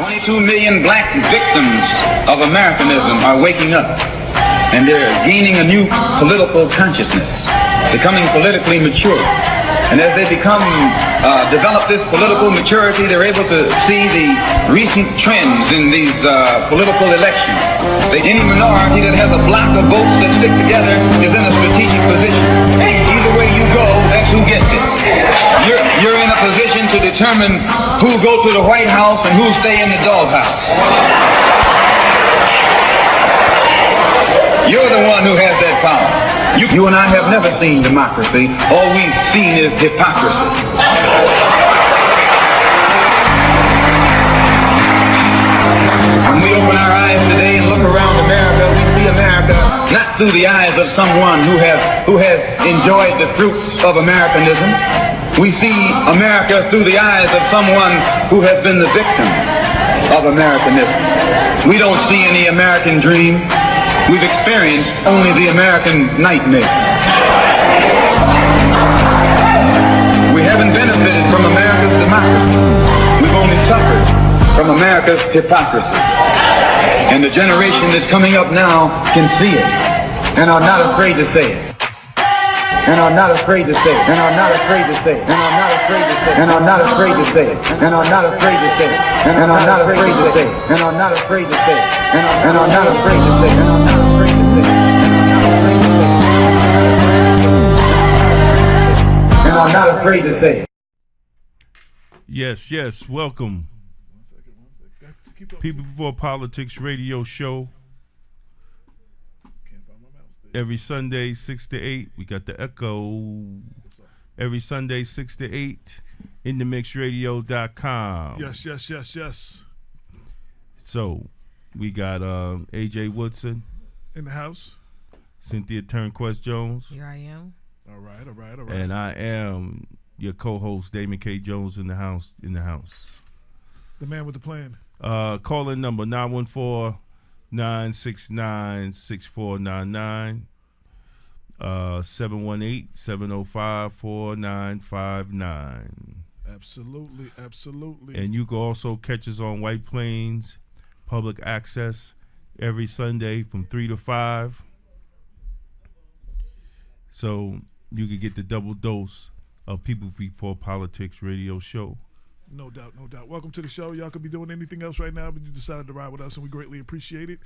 22 million black victims of Americanism are waking up, and they're gaining a new political consciousness, becoming politically mature. And as they develop this political maturity, they're able to see the recent trends in these political elections. Any minority that has a block of votes that stick together is in a strategic position. Either way you go, that's who gets it. You're in a position to determine who go to the White House and who stay in the doghouse. You're the one who has that power. You and I have never seen democracy. All we've seen is hypocrisy. When we open our eyes today and look around America, we see America not through the eyes of someone who has enjoyed the fruits of Americanism. We see America through the eyes of someone who has been the victim of Americanism. We don't see any American dream. We've experienced only the American nightmare. We haven't benefited from America's democracy. We've only suffered from America's hypocrisy. And the generation that's coming up now can see it and are not afraid to say it. And are not afraid to say it. And are not afraid to say it. And are not afraid to say it. And are not afraid to say it. And are not afraid to say it. And are not afraid to say it. And are not afraid to say it. And are not afraid to say it. And are not afraid to say it. And are not afraid to say it. Yes, welcome. People Before Politics radio show. Every Sunday, 6 to 8. We got the Echo. Every Sunday, 6 to 8. InTheMixRadio.com. Yes. So, we got AJ Woodson. In the house. Cynthia Turnquest-Jones. Here I am. All right. And I am your co-host, Damon K. Jones, in the house. The man with the plan. Call-in number 914-969-6499. 718-705-4959. Absolutely. And you can also catch us on White Plains Public Access every Sunday from 3 to 5. So you can get the double dose of People Before Politics radio show. No doubt. Welcome to the show. Y'all could be doing anything else right now, but you decided to ride with us, and we greatly appreciate it.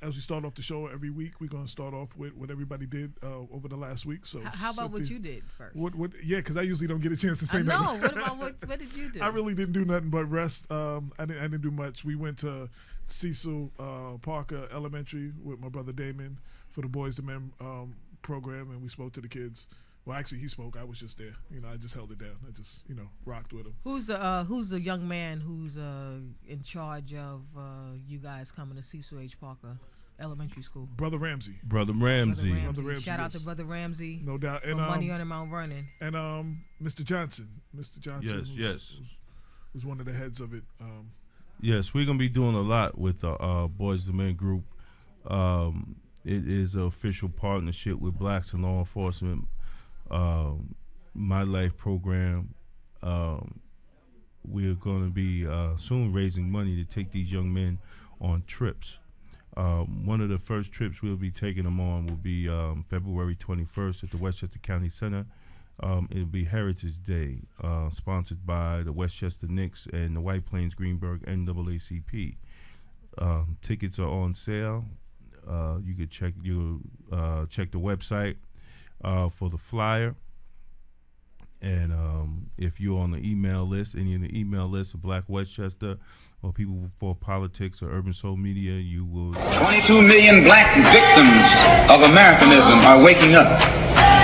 As we start off the show every week, we're going to start off with what everybody did over the last week. So how about what you did first? Yeah, because I usually don't get a chance to say nothing. No, what did you do? I really didn't do nothing but rest. I didn't do much. We went to Cecil Parker Elementary with my brother Damon for the Boys to Men program, and we spoke to the kids. Well, actually, he spoke. I was just there. I just held it down. I just, rocked with him. Who's the young man who's in charge of you guys coming to Cecil H. Parker Elementary School? Brother Ramsey. Brother Ramsey. Shout out to Brother Ramsey. No doubt. And Money on Mount Vernon. And Mr. Johnson. Yes. Was one of the heads of it. Yes, we're gonna be doing a lot with the Boys to Men group. It is an official partnership with Blacks in Law Enforcement. My Life program. We're going to be soon raising money to take these young men on trips. One of the first trips we'll be taking them on will be February 21st at the Westchester County Center. It'll be Heritage Day, sponsored by the Westchester Knicks and the White Plains Greenberg NAACP. Tickets are on sale. You could check the website for the flyer. And if you're on the email list, any of the email lists of Black Westchester or People Before Politics or Urban Soul Media, you will... 22 million black victims of Americanism are waking up,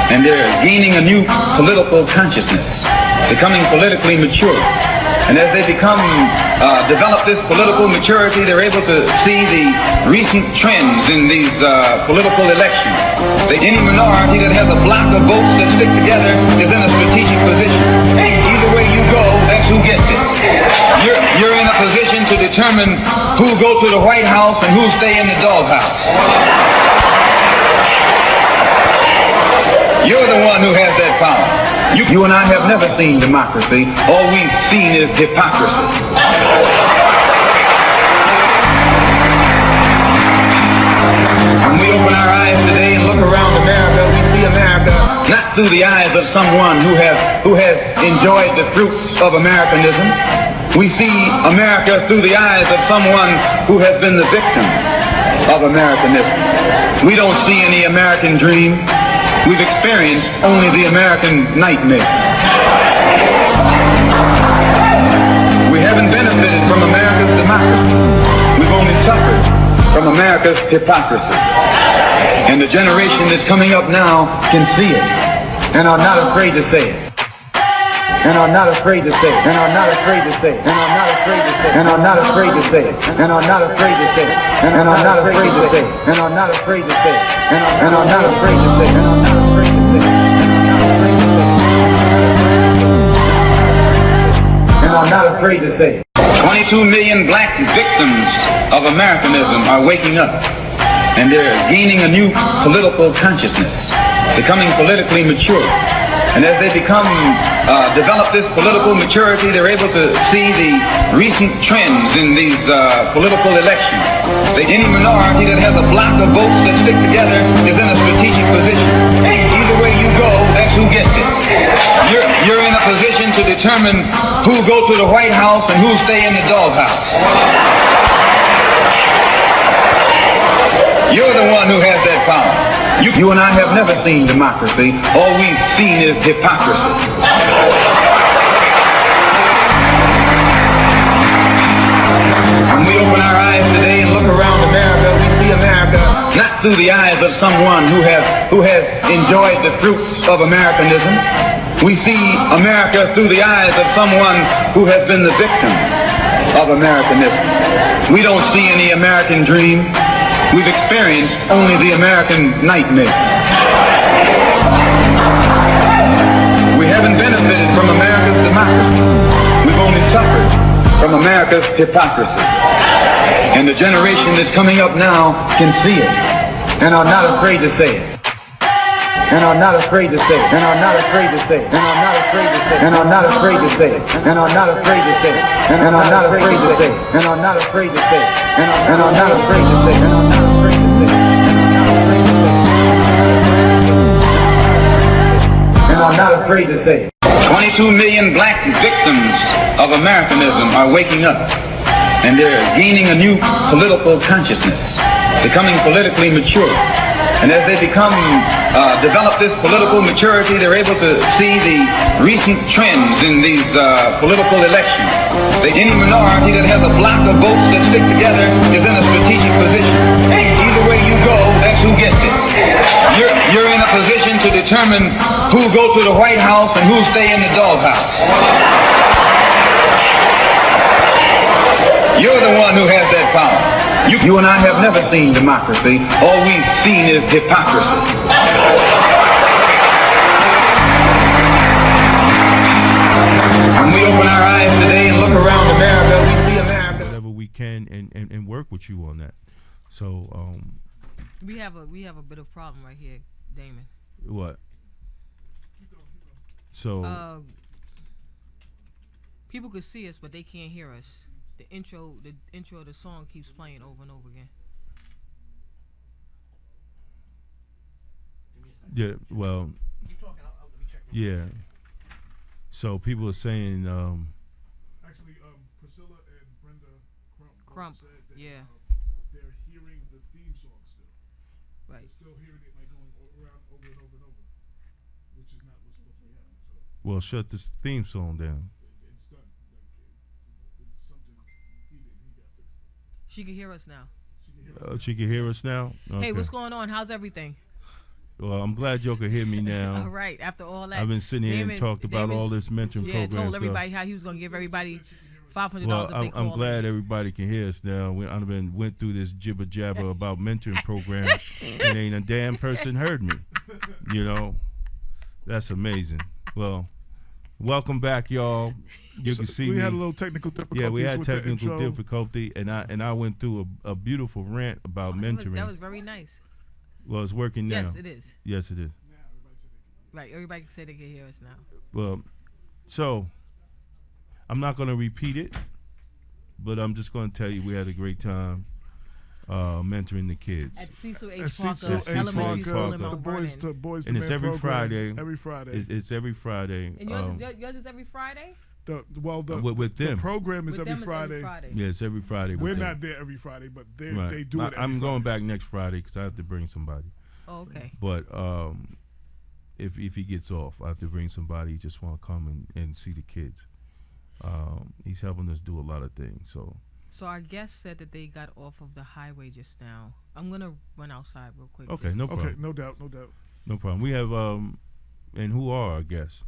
and they're gaining a new political consciousness, becoming politically mature. And as they develop this political maturity, they're able to see the recent trends in these political elections. Any minority that has a block of votes that stick together is in a strategic position. Either way you go, that's who gets it. You're in a position to determine who go to the White House and who stay in the doghouse. You're the one who has that power. You and I have never seen democracy. All we've seen is hypocrisy. through the eyes of someone who has enjoyed the fruits of Americanism. We see America through the eyes of someone who has been the victim of Americanism. We don't see any American dream. We've experienced only the American nightmare. We haven't benefited from America's democracy. We've only suffered from America's hypocrisy. And the generation that's coming up now can see it and are not afraid to say it. And are not afraid to say it. And are not afraid to say it. And are not afraid to say it. And are not afraid to say it. And are not afraid to say it. And are not afraid to say it. And are not afraid to say it. And are not afraid to say it. And are not afraid to say it. And are not afraid to say it. 22 million black victims of Americanism are waking up, and they're gaining a new political consciousness, becoming politically mature. And as they develop this political maturity, they're able to see the recent trends in these political elections. Any minority that has a block of votes that stick together is in a strategic position. Either way you go, that's who gets it. You're in a position to determine who go to the White House and who stay in the doghouse. You're the one who has that power. You and I have never seen democracy. All we've seen is hypocrisy. When we open our eyes today and look around America, we see America not through the eyes of someone who has enjoyed the fruits of Americanism. We see America through the eyes of someone who has been the victim of Americanism. We don't see any American dream. We've experienced only the American nightmare. We haven't benefited from America's democracy. We've only suffered from America's hypocrisy. And the generation that's coming up now can see it and are not afraid to say it. And are not afraid to say it. And are not afraid to say it. And are not afraid to say it. And are not afraid to say it. And are not afraid to say it. And are not afraid to say it. And are not afraid to say it. And are not afraid to say it. And are not afraid to say it. And are not afraid to say it. 22 million black victims of Americanism are waking up, and they're gaining a new political consciousness, becoming politically mature. And as they develop this political maturity, they're able to see the recent trends in these political elections. Any minority that has a block of votes that stick together is in a strategic position. Either way you go, that's who gets it. You're in a position to determine who go to the White House and who stay in the doghouse. You're the one who has that power. You and I have never seen democracy. All we've seen is hypocrisy. When we open our eyes today and look around America, we see America. Whatever we can and work with you on that. So we have a bit of problem right here, Damon. What? So people could see us, but they can't hear us. The intro of the song keeps playing over and over again. Yeah, well, yeah. So people are saying, actually, Priscilla and Brenda Crump said that they're hearing the theme song still. Right. They're still hearing it like going around over and over and over, which is not what's supposed to be happening. So. Well, shut this theme song down. It's done. It's something he did. He got fixed. She can hear us now. She can hear us now? Okay. Hey, what's going on? How's everything? Well, I'm glad y'all can hear me now. All right, after all that. I've been sitting here and talked about all this mentoring program. Yeah, told everybody how he was going to give everybody $500 well, if they call I'm glad him. everybody can hear us now. I've went through this jibber jabber about mentoring program, and ain't a damn person heard me. You know, that's amazing. Well, welcome back, y'all. You can see we me. had a little technical difficulty. Yeah, we had with technical the difficulty, and I went through a beautiful rant about mentoring. That was very nice. Well, it's working now. Yes, it is. Yes, it is. Right, everybody can say they can hear us now. Well, so I'm not going to repeat it, but I'm just going to tell you we had a great time. mentoring the kids. At Cecil At H. Cecil Parker H. Elementary Parker. School in The Mount boys Vernon. to boys And to it's men every program, Friday. Every Friday. It's every Friday. And yours is every Friday? The with them. program is With every them Friday. Yeah, it's every Friday. with We're them. not there every Friday, but Right. they do it every I'm going Friday. back next Friday because I have to bring somebody. Oh, okay. But if he gets off, I have to bring somebody. He just want to come and see the kids. He's helping us do a lot of things. So our guest said that they got off of the highway just now. I'm gonna run outside real quick. okay, no problem. Okay, no doubt. No problem. We have and who are our guests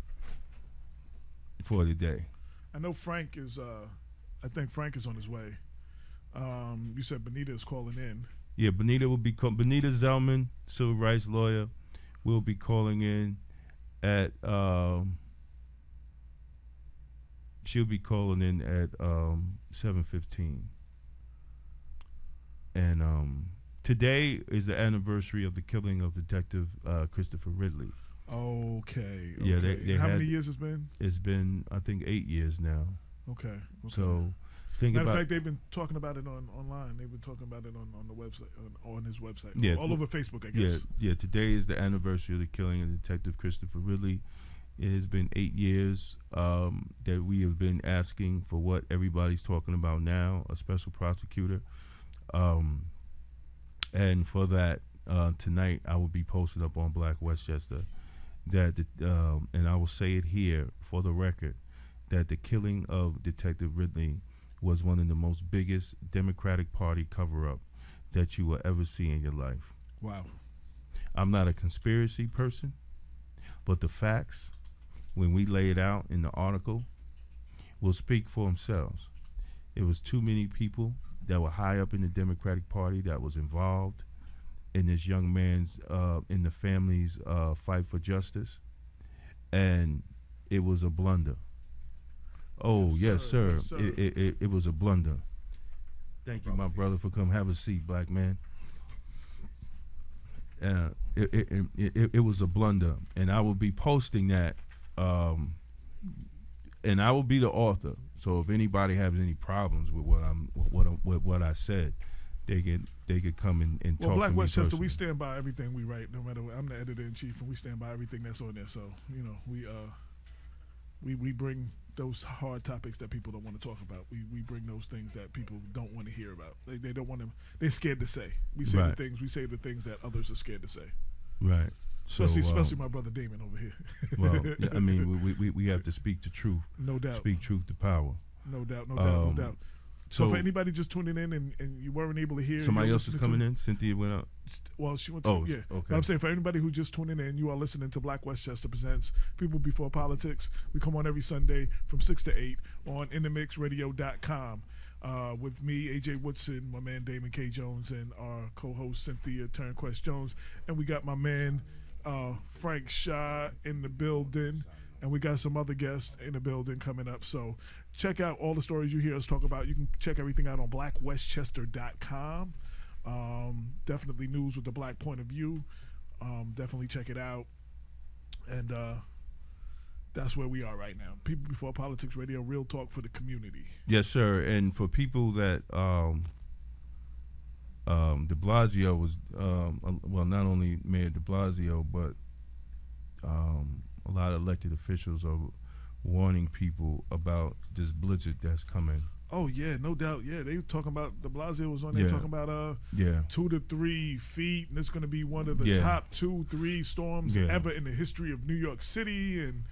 for the day? I know Frank is. I think Frank is on his way. You said Banita is calling in. Yeah, Banita will be Banita Zelman, civil rights lawyer, will be calling in at. She'll be calling in at 7:15. And today is the anniversary of the killing of Detective Christopher Ridley. Okay. Yeah, they How had- many years it's been? It's been, I think, 8 years now. Okay. So think Matter of about fact, they've been talking about it online. They've been talking about it on the website, on his website, Yeah. all over Facebook, I guess. Yeah. Today is the anniversary of the killing of Detective Christopher Ridley. It has been 8 years that we have been asking for what everybody's talking about now, a special prosecutor. And for that, tonight I will be posted up on Black Westchester that, and I will say it here for the record, that the killing of Detective Ridley was one of the most biggest Democratic Party cover-up that you will ever see in your life. Wow. I'm not a conspiracy person, but the facts, when we lay it out in the article, will speak for themselves. It was too many people that were high up in the Democratic Party that was involved in this young man's, in the family's fight for justice, and it was a blunder. Oh, yes, sir. Yes, sir. It was a blunder. Thank you, my brother, for coming. Have a seat, black man. It was a blunder, and I will be posting that, and I will be the author. So if anybody has any problems with what I said, they could come and talk Black to me Westchester, personally. we stand by everything we write, no matter what. I'm the editor in chief, and we stand by everything that's on there. So we bring those hard topics that people don't want to talk about. We bring those things that people don't want to hear about. They don't want to. They're scared to say. We say Right. the things. We say the things that others are scared to say. Right. So, Especially my brother Damon over here. well, yeah, I mean, we have to speak the truth. No doubt. Speak truth to power. No doubt. No doubt. So So for anybody just tuning in and you weren't able to hear, somebody you're else is listening coming to- in. Cynthia went out. Well, she went to, Oh, yeah. okay. But I'm saying for anybody who's just tuning in, you are listening to Black Westchester Presents People Before Politics. We come on every Sunday from 6 to 8 on InTheMixRadio.com with me, AJ Woodson, my man Damon K. Jones, and our co-host Cynthia Turnquest-Jones. And we got my man Frank Shaw in the building. And we got some other guests in the building coming up. So check out all the stories you hear us talk about. You can check everything out on blackwestchester.com. Definitely news with the black point of view. Definitely check it out. And that's where we are right now. People Before Politics Radio, real talk for the community. Yes, sir. And for people that de Blasio was well, not only Mayor de Blasio, but a lot of elected officials are warning people about this blizzard that's coming. Oh yeah, no doubt. Yeah, they were talking about de Blasio was on there Yeah. talking about 2 to 3 feet, and it's going to be one of the Yeah. top 2-3 storms Yeah. ever in the history of New York City. And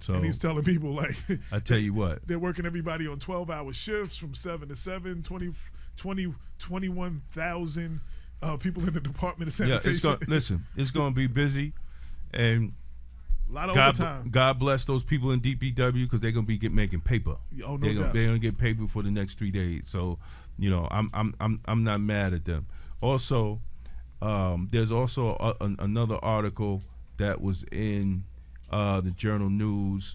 So and he's telling people like I tell you what, they're working everybody on 12-hour shifts from 7 to 7. 21,000 people in the Department of Sanitation. it's going to be busy, and a lot of overtime. God bless those people in DPW because they're going to be making paper. Oh, no they're doubt. going to get paper for the next 3 days. So, I'm not mad at them. Also, there's also another article that was in the Journal News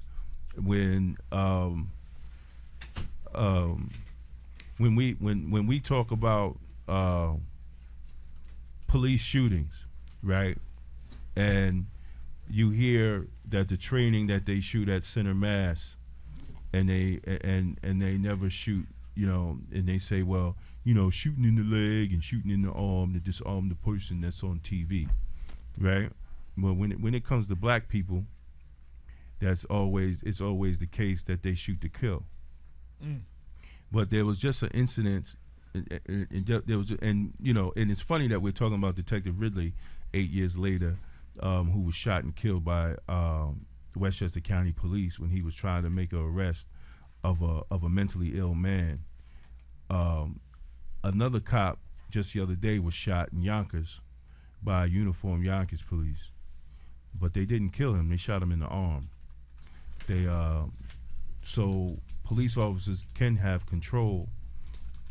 when we talk about police shootings, right? And you hear that the training that they shoot at Center Mass, and they never shoot, and they say, well, shooting in the leg and shooting in the arm to disarm the person that's on TV, right? But when it comes to black people, it's always the case that they shoot to kill. But there was just an incident, and it's funny that we're talking about Detective Ridley 8 years later, who was shot and killed by Westchester County Police when he was trying to make an arrest of a mentally ill man. Another cop just the other day was shot in Yonkers by uniformed Yonkers police, but they didn't kill him. They shot him in the arm. So police officers can have control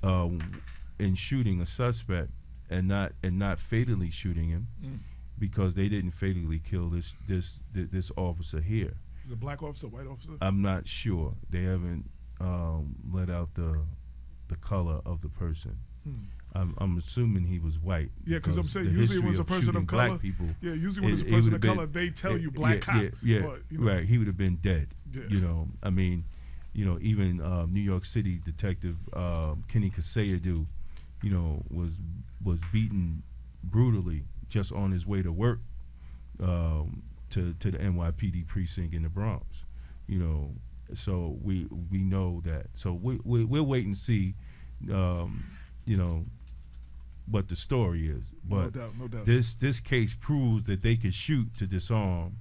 in shooting a suspect and not fatally shooting him, because they didn't fatally kill this officer here. The black officer, white officer? I'm not sure. They haven't let out the color of the person. I'm assuming he was white. Yeah, because I'm saying usually when it's a person of color, people, usually when it's a person of color, they tell you black cop. But, right. He would have been dead. Yeah. I mean, even New York City detective Kenny Kaseyadu, was beaten brutally just on his way to work to the NYPD precinct in the Bronx. So we know that. So we'll wait and see. What the story is, but no doubt. This case proves that they can shoot to disarm.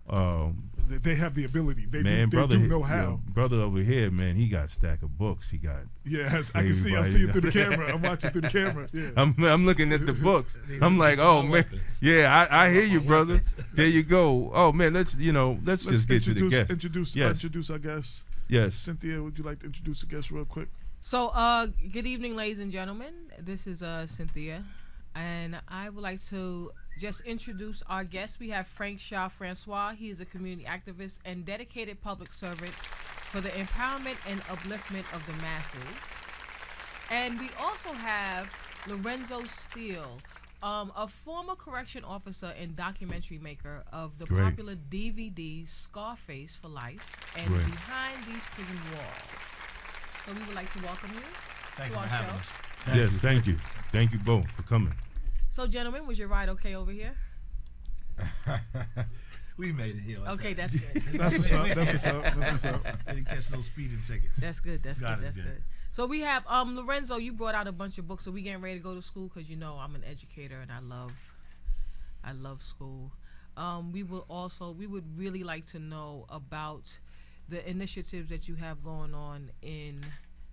They have the ability. They brother, do know how. Brother over here, man, he got a stack of books. He got. Yeah, I can see. I'm seeing through the camera. I'm watching through the camera. Yeah. I'm looking at the books. I'm like, oh man, yeah, I hear you, brother. There you go. Oh man, let's just get to the guest. Introduce our guest. Yes. Cynthia, would you like to introduce the guest real quick? So, good evening, ladies and gentlemen. This is Cynthia, and I would like to just introduce our guest. We have Francois. He is a community activist and dedicated public servant for the empowerment and upliftment of the masses. And we also have Lorenzo Steele, a former correction officer and documentary maker of the popular DVD Scarface for Life and Behind These Prison Walls. So we would like to welcome you. Thank you for having us. Yes, thank you. Thank you both for coming. So, gentlemen, was your ride okay over here? We made it here. Okay, that's good. That's what's up. We didn't catch no speeding tickets. That's good. That's good. So we have Lorenzo. You brought out a bunch of books. So we getting ready to go to school because I'm an educator and I love school. We would really like to know about the initiatives that you have going on in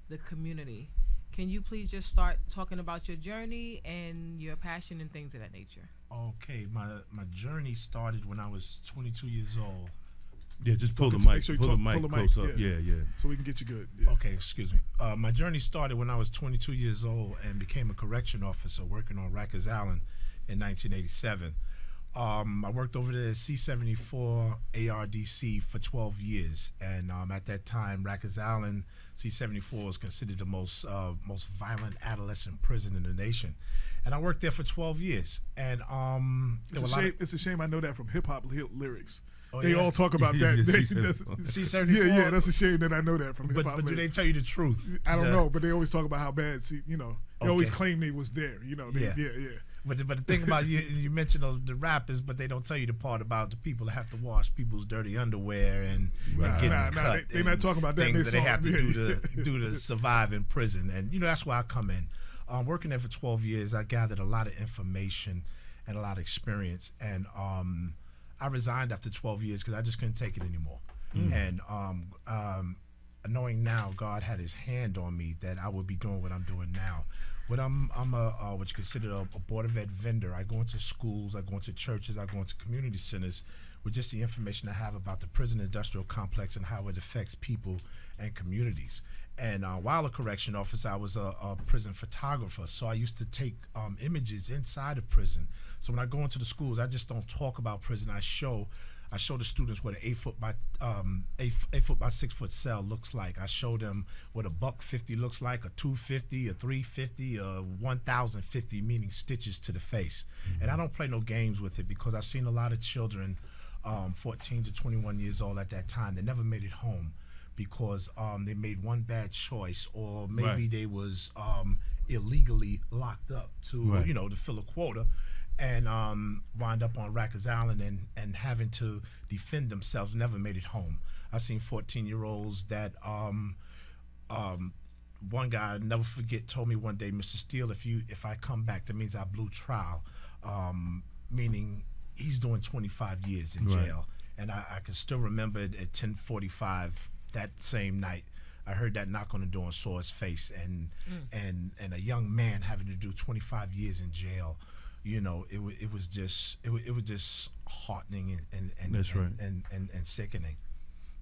the community. Can you please just start talking about your journey and your passion and things of that nature? Okay, my journey started when I was 22 years old. Yeah, just pull the mic. Sure pull the mic close up. Yeah. So we can get you good. Yeah. Okay, excuse me. My journey started when I was 22 years old and became a correction officer working on Rikers Island in 1987. I worked over there at C-74 ARDC for 12 years, and at that time, Rikers Island C-74 was considered the most violent adolescent prison in the nation, and I worked there for 12 years. And it's a shame I know that from hip hop lyrics. Oh, they all talk about that. C-74. Yeah, that's a shame that I know that from hip hop. But do they tell you the truth? I don't know, but they always talk about how bad. They always claim they was there. Yeah. But the thing about you mentioned the rappers, but they don't tell you the part about the people that have to wash people's dirty underwear and getting cut. They're not talking about that. Things that they have to do to survive in prison, and that's where I come in. Working there for 12 years, I gathered a lot of information and a lot of experience, and I resigned after 12 years because I just couldn't take it anymore. And knowing now God had His hand on me that I would be doing what I'm doing now. But I'm what's considered a Board of Ed vendor. I go into schools, I go into churches, I go into community centers with just the information I have about the prison industrial complex and how it affects people and communities. And while a correction officer, I was a prison photographer. So I used to take images inside of prison. So when I go into the schools, I just don't talk about prison. I show the students what an 8 foot by 6 foot cell looks like. I show them what a $150 looks like, a $250, a $350, a $1,050, meaning stitches to the face. And I don't play no games with it because I've seen a lot of children, 14 to 21 years old at that time, that never made it home because they made one bad choice, or maybe they was illegally locked up to, Right. to fill a quota, and wind up on Rikers Island and having to defend themselves, never made it home. I've seen 14-year-olds that one guy, I'll never forget, told me one day, Mr. Steele, if I come back, that means I blew trial, meaning he's doing 25 years in Right. jail. And I can still remember it at 10:45 that same night. I heard that knock on the door and saw his face, and a young man having to do 25 years in jail. It was just heartening and That's right. and sickening.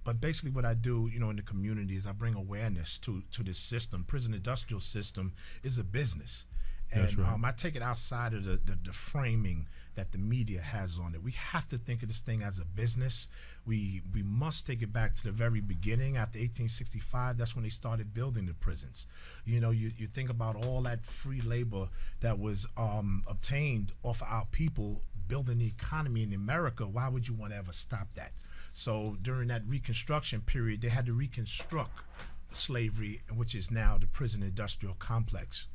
But basically what I do, in the community is I bring awareness to this system. Prison industrial system is a business. That's And right. I take it outside of the framing that the media has on it. We have to think of this thing as a business. We must take it back to the very beginning. After 1865, that's when they started building the prisons. You think about all that free labor that was obtained off of our people building the economy in America. Why would you want to ever stop that? So during that Reconstruction period, they had to reconstruct slavery, which is now the prison industrial complex.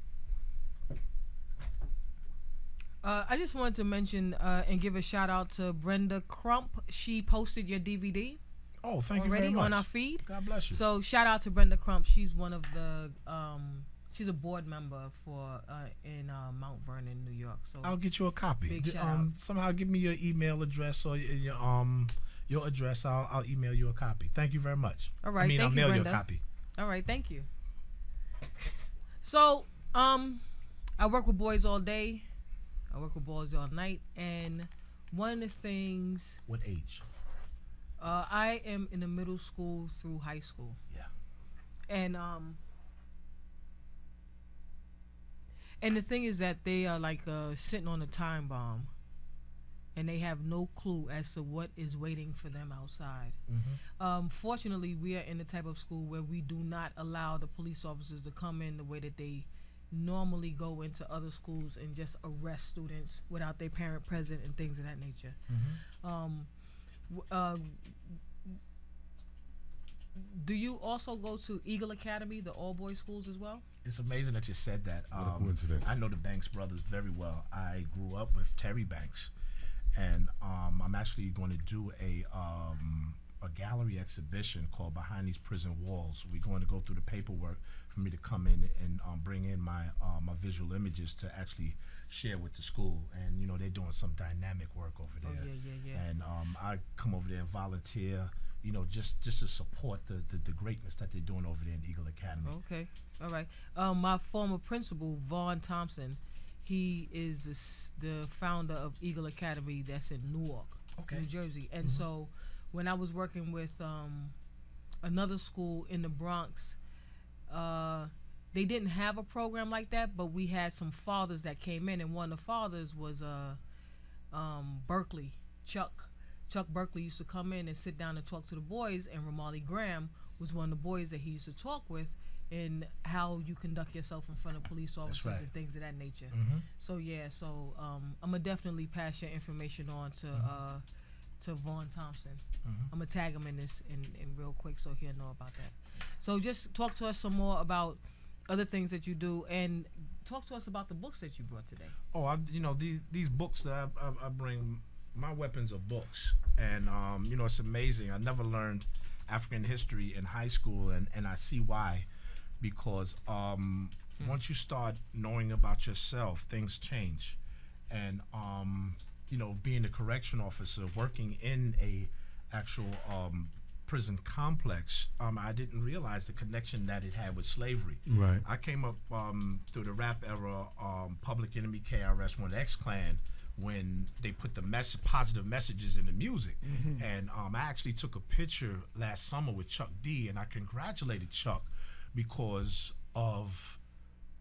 I just wanted to mention and give a shout out to Brenda Crump. She posted your DVD Oh, thank you very already much. on our feed. God bless you. So shout out to Brenda Crump. She's one of the she's a board member for in Mount Vernon, New York. So I'll get you a copy. Big shout out. Somehow give me your email address or your address. I'll email you a copy. Thank you very much. All right, I mean, thank I'll you, mail Brenda. you a copy. all right, thank you. So I work with boys all day. I work with boys all night, and one of the things What age? I am in the middle school through high school. Yeah. And the thing is that they are like sitting on a time bomb, and they have no clue as to what is waiting for them outside. Fortunately, we are in the type of school where we do not allow the police officers to come in the way that they normally go into other schools and just arrest students without their parent present and things of that nature. Do you also go to Eagle Academy, the all-boys schools as well? It's amazing that you said that. What a coincidence. I know the Banks brothers very well. I grew up with Terry Banks, and I'm actually going to do a gallery exhibition called Behind These Prison Walls. We're going to go through the paperwork for me to come in and bring in my visual images to actually share with the school. And they're doing some dynamic work over there. Yeah. And I come over there and volunteer. Just to support the greatness that they're doing over there in Eagle Academy. Okay, all right. My former principal, Vaughn Thompson, he is the founder of Eagle Academy that's in Newark, New Jersey. And so when I was working with another school in the Bronx, they didn't have a program like that, but we had some fathers that came in, and one of the fathers was Berkeley, Chuck Berkeley used to come in and sit down and talk to the boys, and Ramali Graham was one of the boys that he used to talk with in how you conduct yourself in front of police officers right. and things of that nature. So I'm gonna definitely pass your information on to Vaughn Thompson. I'm gonna tag him in this in real quick so he'll know about that. So just talk to us some more about other things that you do, and talk to us about the books that you brought today. Oh, these books that I bring. My weapons are books, and it's amazing. I never learned African history in high school, and I see why, because once you start knowing about yourself, things change. And being a correction officer, working in a actual prison complex, I didn't realize the connection that it had with slavery. Right. I came up through the rap era, Public Enemy, KRS-One, X-Clan, when they put the positive messages in the music. And I actually took a picture last summer with Chuck D, and I congratulated Chuck because of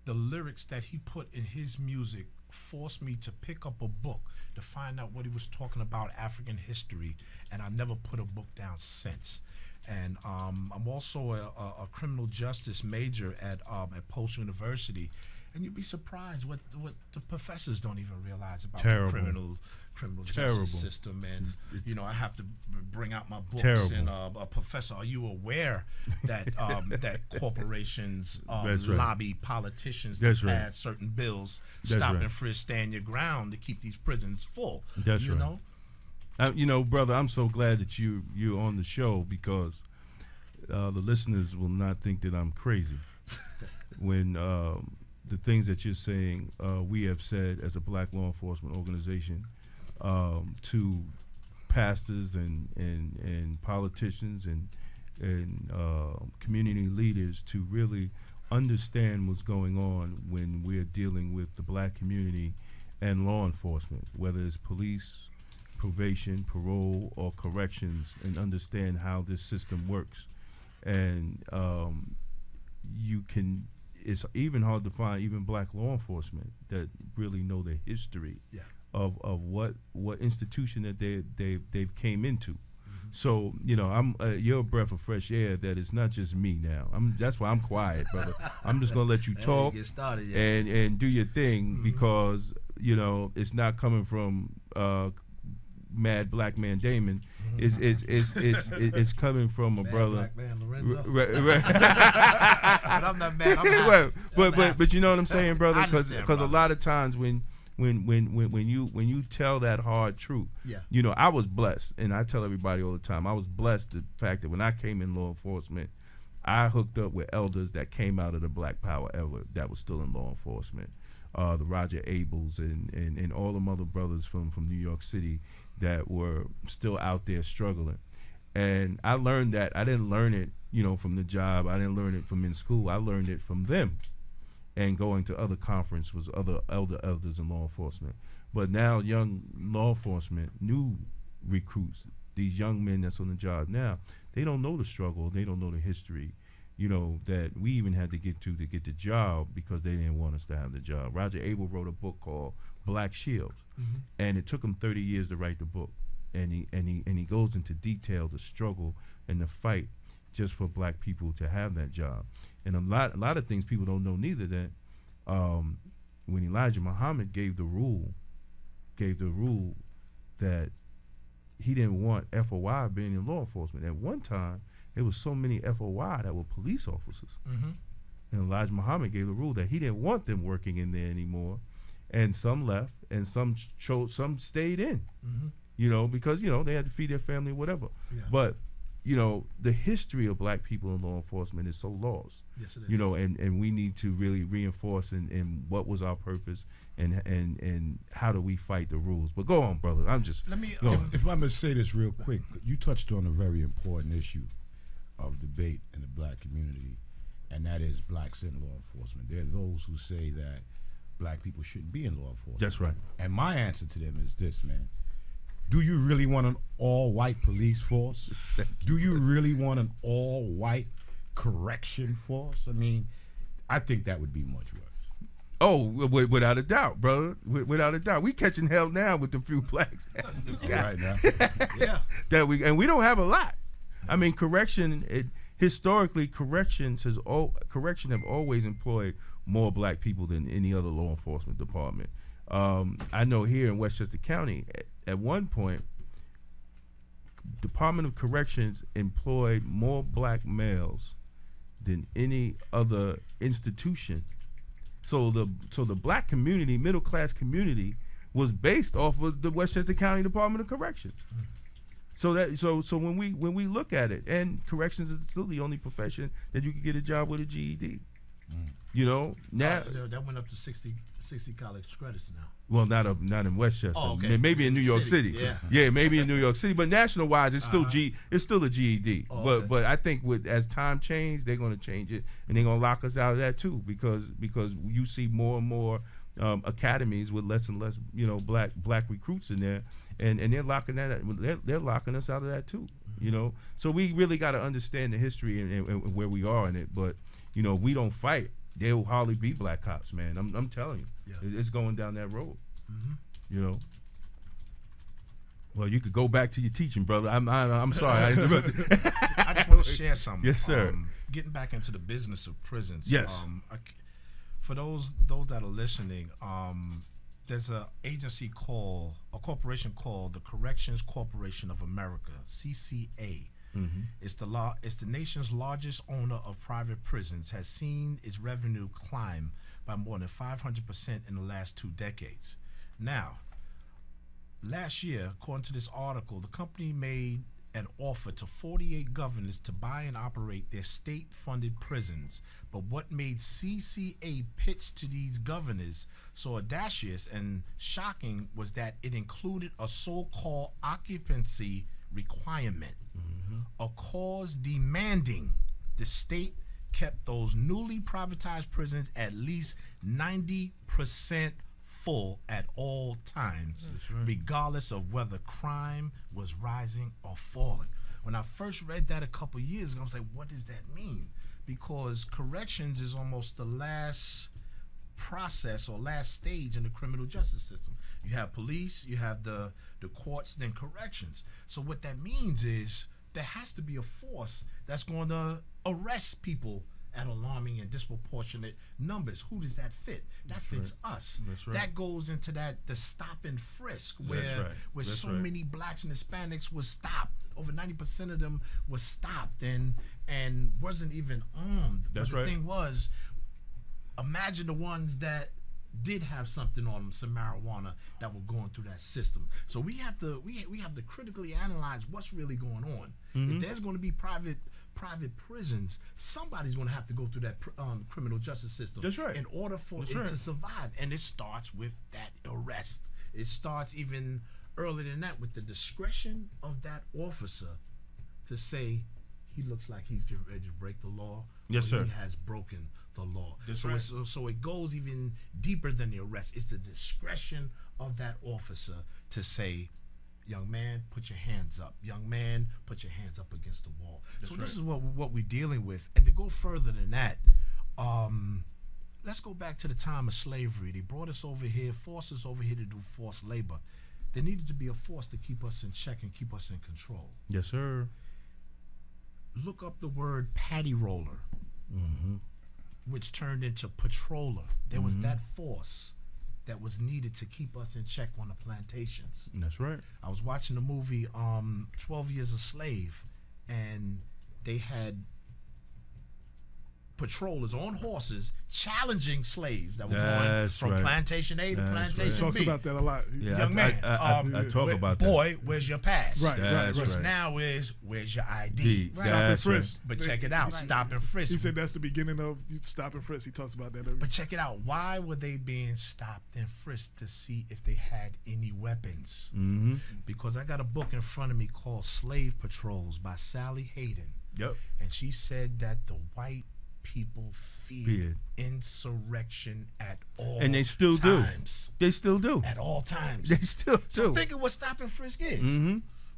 the lyrics that he put in his music forced me to pick up a book to find out what he was talking about African history, and I never put a book down since. And I'm also a criminal justice major at Post University. And you'd be surprised what the professors don't even realize about Terrible. the criminal Terrible. justice system, and you know I have to bring out my books. Terrible. And Professor, are you aware that that corporations That's right. lobby politicians to That's right. pass certain bills, That's stop right. and frisk, stand your ground to keep these prisons full? That's you right. know? You know, brother, I'm so glad that you're on the show, because the listeners will not think that I'm crazy when the things that you're saying we have said as a black law enforcement organization to pastors and politicians and community leaders to really understand what's going on when we're dealing with the black community and law enforcement, whether it's police, probation, parole, or corrections, and understand how this system works. And it's even hard to find even black law enforcement that really know the history of what institution that they've came into. So, you know, I'm you're a breath of fresh air. That it's not just me now. That's why I'm quiet, brother. I'm just gonna let you talk Get started yet. and do your thing, because you know it's not coming from mad black man Damon. It's coming from a Mad brother. black man Lorenzo. Right. But I'm not mad. I'm happy. But you know what I'm saying, brother? I understand, Because a brother. lot of times when you tell that hard truth, Yeah. you know, I was blessed, and I tell everybody all the time, I was blessed the fact that when I came in law enforcement, I hooked up with elders that came out of the Black Power era that was still in law enforcement, the Roger Abels and all them other brothers from New York City that were still out there struggling. And I learned that. I didn't learn it, you know, from the job. I didn't learn it from in school. I learned it from them and going to other conferences with other elders in law enforcement. But now young law enforcement, new recruits, these young men that's on the job now, they don't know the struggle. They don't know the history, you know, that we even had to get the job because they didn't want us to have the job. Roger Abel wrote a book called Black Shields, and it took him 30 years to write the book. And he goes into detail the struggle and the fight just for black people to have that job. And a lot of things people don't know neither, that when Elijah Muhammad gave the rule that he didn't want FOI being in law enforcement. At one time, there was so many FOI that were police officers. And Elijah Muhammad gave the rule that he didn't want them working in there anymore. And some left, and some stayed in, you know, because, you know, they had to feed their family, whatever. Yeah. But, you know, the history of black people in law enforcement is so lost. Yes, it is. You know, and we need to really reinforce in what was our purpose and how do we fight the rules. But go on, brother. I'm just Let me. go on. If I must say this real quick, you touched on a very important issue of debate in the black community, and that is blacks in law enforcement. There are those who say that black people shouldn't be in law enforcement. That's right. And my answer to them is this, man. Do you really want an all-white police force? Do you really want an all-white correction force? I mean, I think that would be much worse. Oh, without a doubt, brother. Without a doubt. We catching hell now with the few blacks. All right now. Yeah. That we don't have a lot. I mean, historically, correction have always employed more black people than any other law enforcement department. I know here in Westchester County, at one point, Department of Corrections employed more black males than any other institution. So the black community, middle class community, was based off of the Westchester County Department of Corrections. So when we look at it, and corrections is still the only profession that you can get a job with a GED. You know, now that went up to 60 college credits now. well, not in Westchester. Oh, okay. Maybe in New York City. Yeah. Maybe in New York City. But national wise, it's still it's still a GED. Oh, okay. But I think as time changes, they're going to change it, and they're going to lock us out of that too, because you see more and more academies with less and less, you know, black recruits in there, and they're locking they're locking us out of that too. You know, so we really got to understand the history and where we are in it. But you know, we don't fight, there will hardly be black cops, man. I'm telling you, it's going down that road. You know. Well, you could go back to your teaching, brother. I'm sorry. I interrupted. I just want to share something. Yes, sir. Getting back into the business of prisons. Yes. For those that are listening, there's a corporation called the Corrections Corporation of America, CCA. It's the nation's largest owner of private prisons, has seen its revenue climb by more than 500% in the last 2 decades. Now, last year, according to this article, the company made an offer to 48 governors to buy and operate their state-funded prisons. But what made CCA pitch to these governors so audacious and shocking was that it included a so-called occupancy requirement, a cause demanding the state kept those newly privatized prisons at least 90% full at all times, regardless of whether crime was rising or falling. When I first read that a couple years ago, I was like, what does that mean? Because corrections is almost the last process or last stage in the criminal justice system. You have police, you have the courts, then corrections. So what that means is there has to be a force that's going to arrest people at alarming and disproportionate numbers. Who does that fit? That fits us. That's right. That goes into the stop and frisk where so many blacks and Hispanics was stopped. Over 90% of them was stopped and wasn't even armed. That's but the thing was, imagine the ones that did have something on them, some marijuana, that were going through that system. So we have to critically analyze what's really going on. If there's going to be private prisons, somebody's going to have to go through that criminal justice system. That's right. In order for it to survive. And it starts with that arrest. It starts even earlier than that with the discretion of that officer to say he looks like he's ready to break the law. Yes, sir. He has broken the law. That's so, right. so it goes even deeper than the arrest. It's the discretion of that officer to say, young man, put your hands up. Young man, put your hands up against the wall. That's This is right. what we're dealing with. And to go further than that, let's go back to the time of slavery. They brought us over here, forced us over here to do forced labor. There needed to be a force to keep us in check and keep us in control. Yes, sir. Look up the word patty roller, which turned into patroller. There was that force that was needed to keep us in check on the plantations. That's right. I was watching the movie 12 Years a Slave, and they had patrollers on horses challenging slaves that were going from plantation A to plantation He talks B. about that a lot. Yeah, Young man, I talk about that. Boy, where's your pass? Right. Which now is, where's your ID? Stop and frisk. But check it out, stop and frisk. He said that's the beginning of stop and frisk. He talks about that. But check it out. Why were they being stopped and frisked? To see if they had any weapons. Because I got a book in front of me called Slave Patrols by Sally Hayden. Yep. And she said that the white people feared insurrection at all times. And they still do. They still do. At all times. They still do. So think of what stop and frisk is.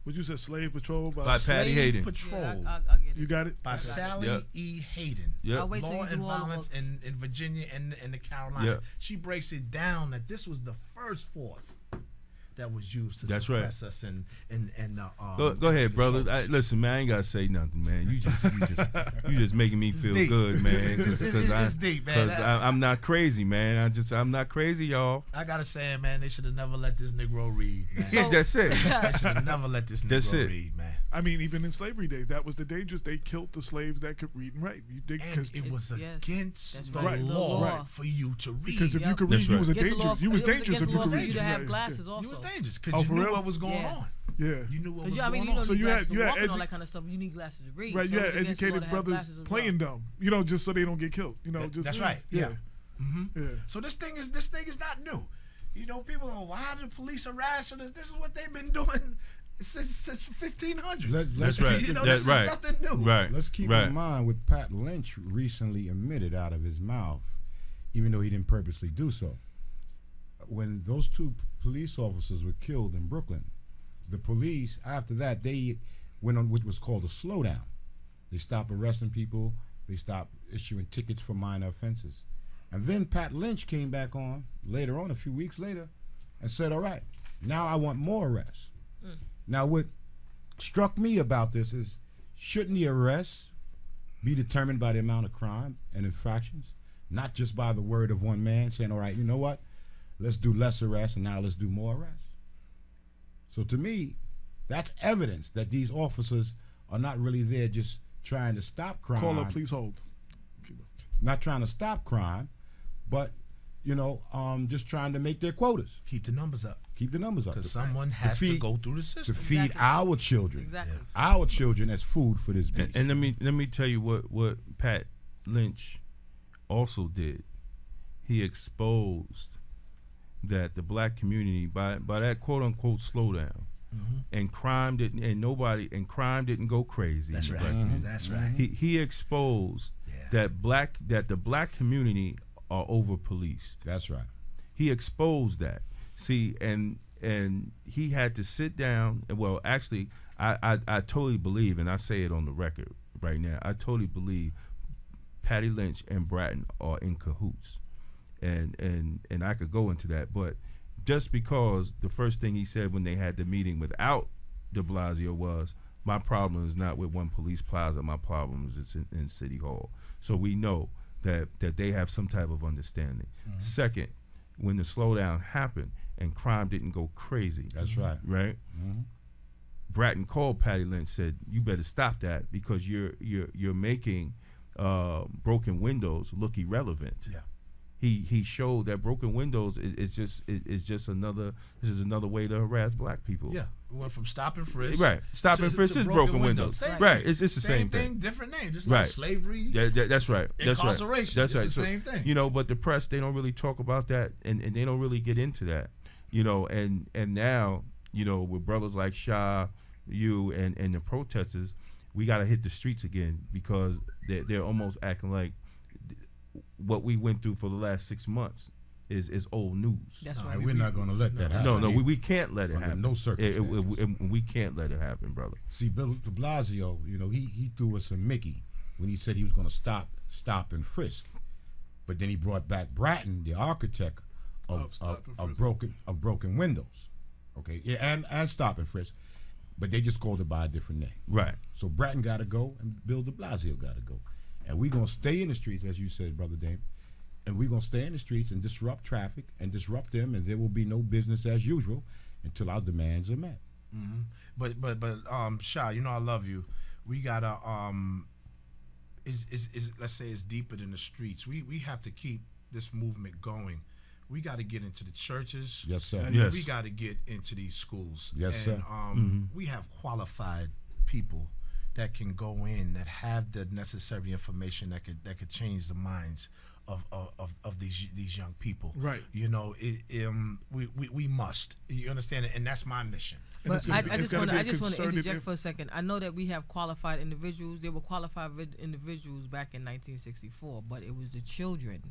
What you said, Slave Patrol by Patty Hayden. Patrol. Yeah, I'll get it. You got it? By Sally E. Hayden. Yep. I'll wait till Law you do and all the Violence books. in Virginia and the Carolinas. Yep. She breaks it down that this was the first force that was used to That's right. suppress us and Go ahead, brother. control us. Listen, man, I ain't gotta say nothing, man. You just making me feel deep. good, man. It's deep, man. Because I'm not crazy, man. I'm not crazy, y'all. I gotta say, man, they should have never let this Negro read, man. Yeah, that's it. They should have never let this That's Negro it. read, man. I mean, even in slavery days, that was the dangerous. They killed the slaves that could read and write. And Because it was Yes. against That's the right. The law law. for you to read. if you could That's read, you was a right. danger. You was dangerous if you could For read. you to have Right. glasses also. You was dangerous Oh, because you for knew real? what was going Yeah. on. Yeah. You knew what Because was I mean, going you on. don't So need you glasses had- to you had walk and all edu- that kind of stuff. You need glasses to read. Right, So you it's had against the law educated to have brothers glasses as playing well. dumb, just so they don't get killed. Just That's right. Yeah. yeah. So this thing is not new. People go, why do the police harass us? This is what they've been doing since 1500s. That's right. This That's is right. nothing new. Right. Let's keep right. in mind what Pat Lynch recently admitted out of his mouth, even though he didn't purposely do so. When those two police officers were killed in Brooklyn, the police, after that, they went on what was called a slowdown. They stopped arresting people. They stopped issuing tickets for minor offenses. And then Pat Lynch came back on later on, a few weeks later, and said, all right, now I want more arrests. Now, what struck me about this is, shouldn't the arrests be determined by the amount of crime and infractions, not just by the word of one man saying, all right, you know what, let's do less arrests, and now let's do more arrests. So to me, that's evidence that these officers are not really there just trying to stop crime. Caller, please hold. Not trying to stop crime, but just trying to make their quotas. Keep the numbers up. Keep the numbers up. Because someone has to go through the system. To feed our children. Exactly. Our children as food for this beast. And let me tell you what Pat Lynch also did. He exposed that the black community by that quote unquote slowdown, and crime didn't go crazy. That's right. That's right. He exposed that the black community are over policed. That's right. He exposed that. See, and he had to sit down. Well, actually, I totally believe, and I say it on the record right now, I totally believe Patty Lynch and Bratton are in cahoots. And I could go into that, but just because the first thing he said when they had the meeting without de Blasio was, my problem is not with one police plaza, my problem is in City Hall. So we know that they have some type of understanding. Second, when the slowdown happened and crime didn't go crazy. That's right. Right? Bratton called Patty Lynch, said, you better stop that because you're making broken windows look irrelevant. Yeah. He showed that broken windows is just another way to harass black people. Yeah, we went from stop and frisk. Right, stop and frisk is broken windows. Right, it's the same thing. Different name, just right. like slavery. Yeah, that's right. Incarceration. That's right. It's the same thing. But the press, they don't really talk about that, and they don't really get into that. And now with brothers like Shah, you and the protesters, we got to hit the streets again because they're almost acting like what we went through for the last 6 months is old news. That's right. We're not going to let that happen. No, we can't let it Under happen. no circumstances. We can't let it happen, brother. See, Bill de Blasio, he threw us a Mickey when he said he was going to stop and frisk, but then he brought back Bratton, the architect of broken windows. Okay, yeah, and stop and frisk, but they just called it by a different name. Right. So Bratton got to go, and Bill de Blasio got to go. And we're going to stay in the streets, as you said, Brother Damon, and we're going to stay in the streets and disrupt traffic and disrupt them, and there will be no business as usual until our demands are met. But Shah, I love you. We got to, let's say it's deeper than the streets. We have to keep this movement going. We got to get into the churches. Yes, sir. And Yes. we got to get into these schools. Yes, sir. We have qualified people that can go in, that have the necessary information that could change the minds of these young people. Right. We must. You understand it, and that's my mission. But I just want to interject for a second. I know that we have qualified individuals. There were qualified individuals back in 1964, but it was the children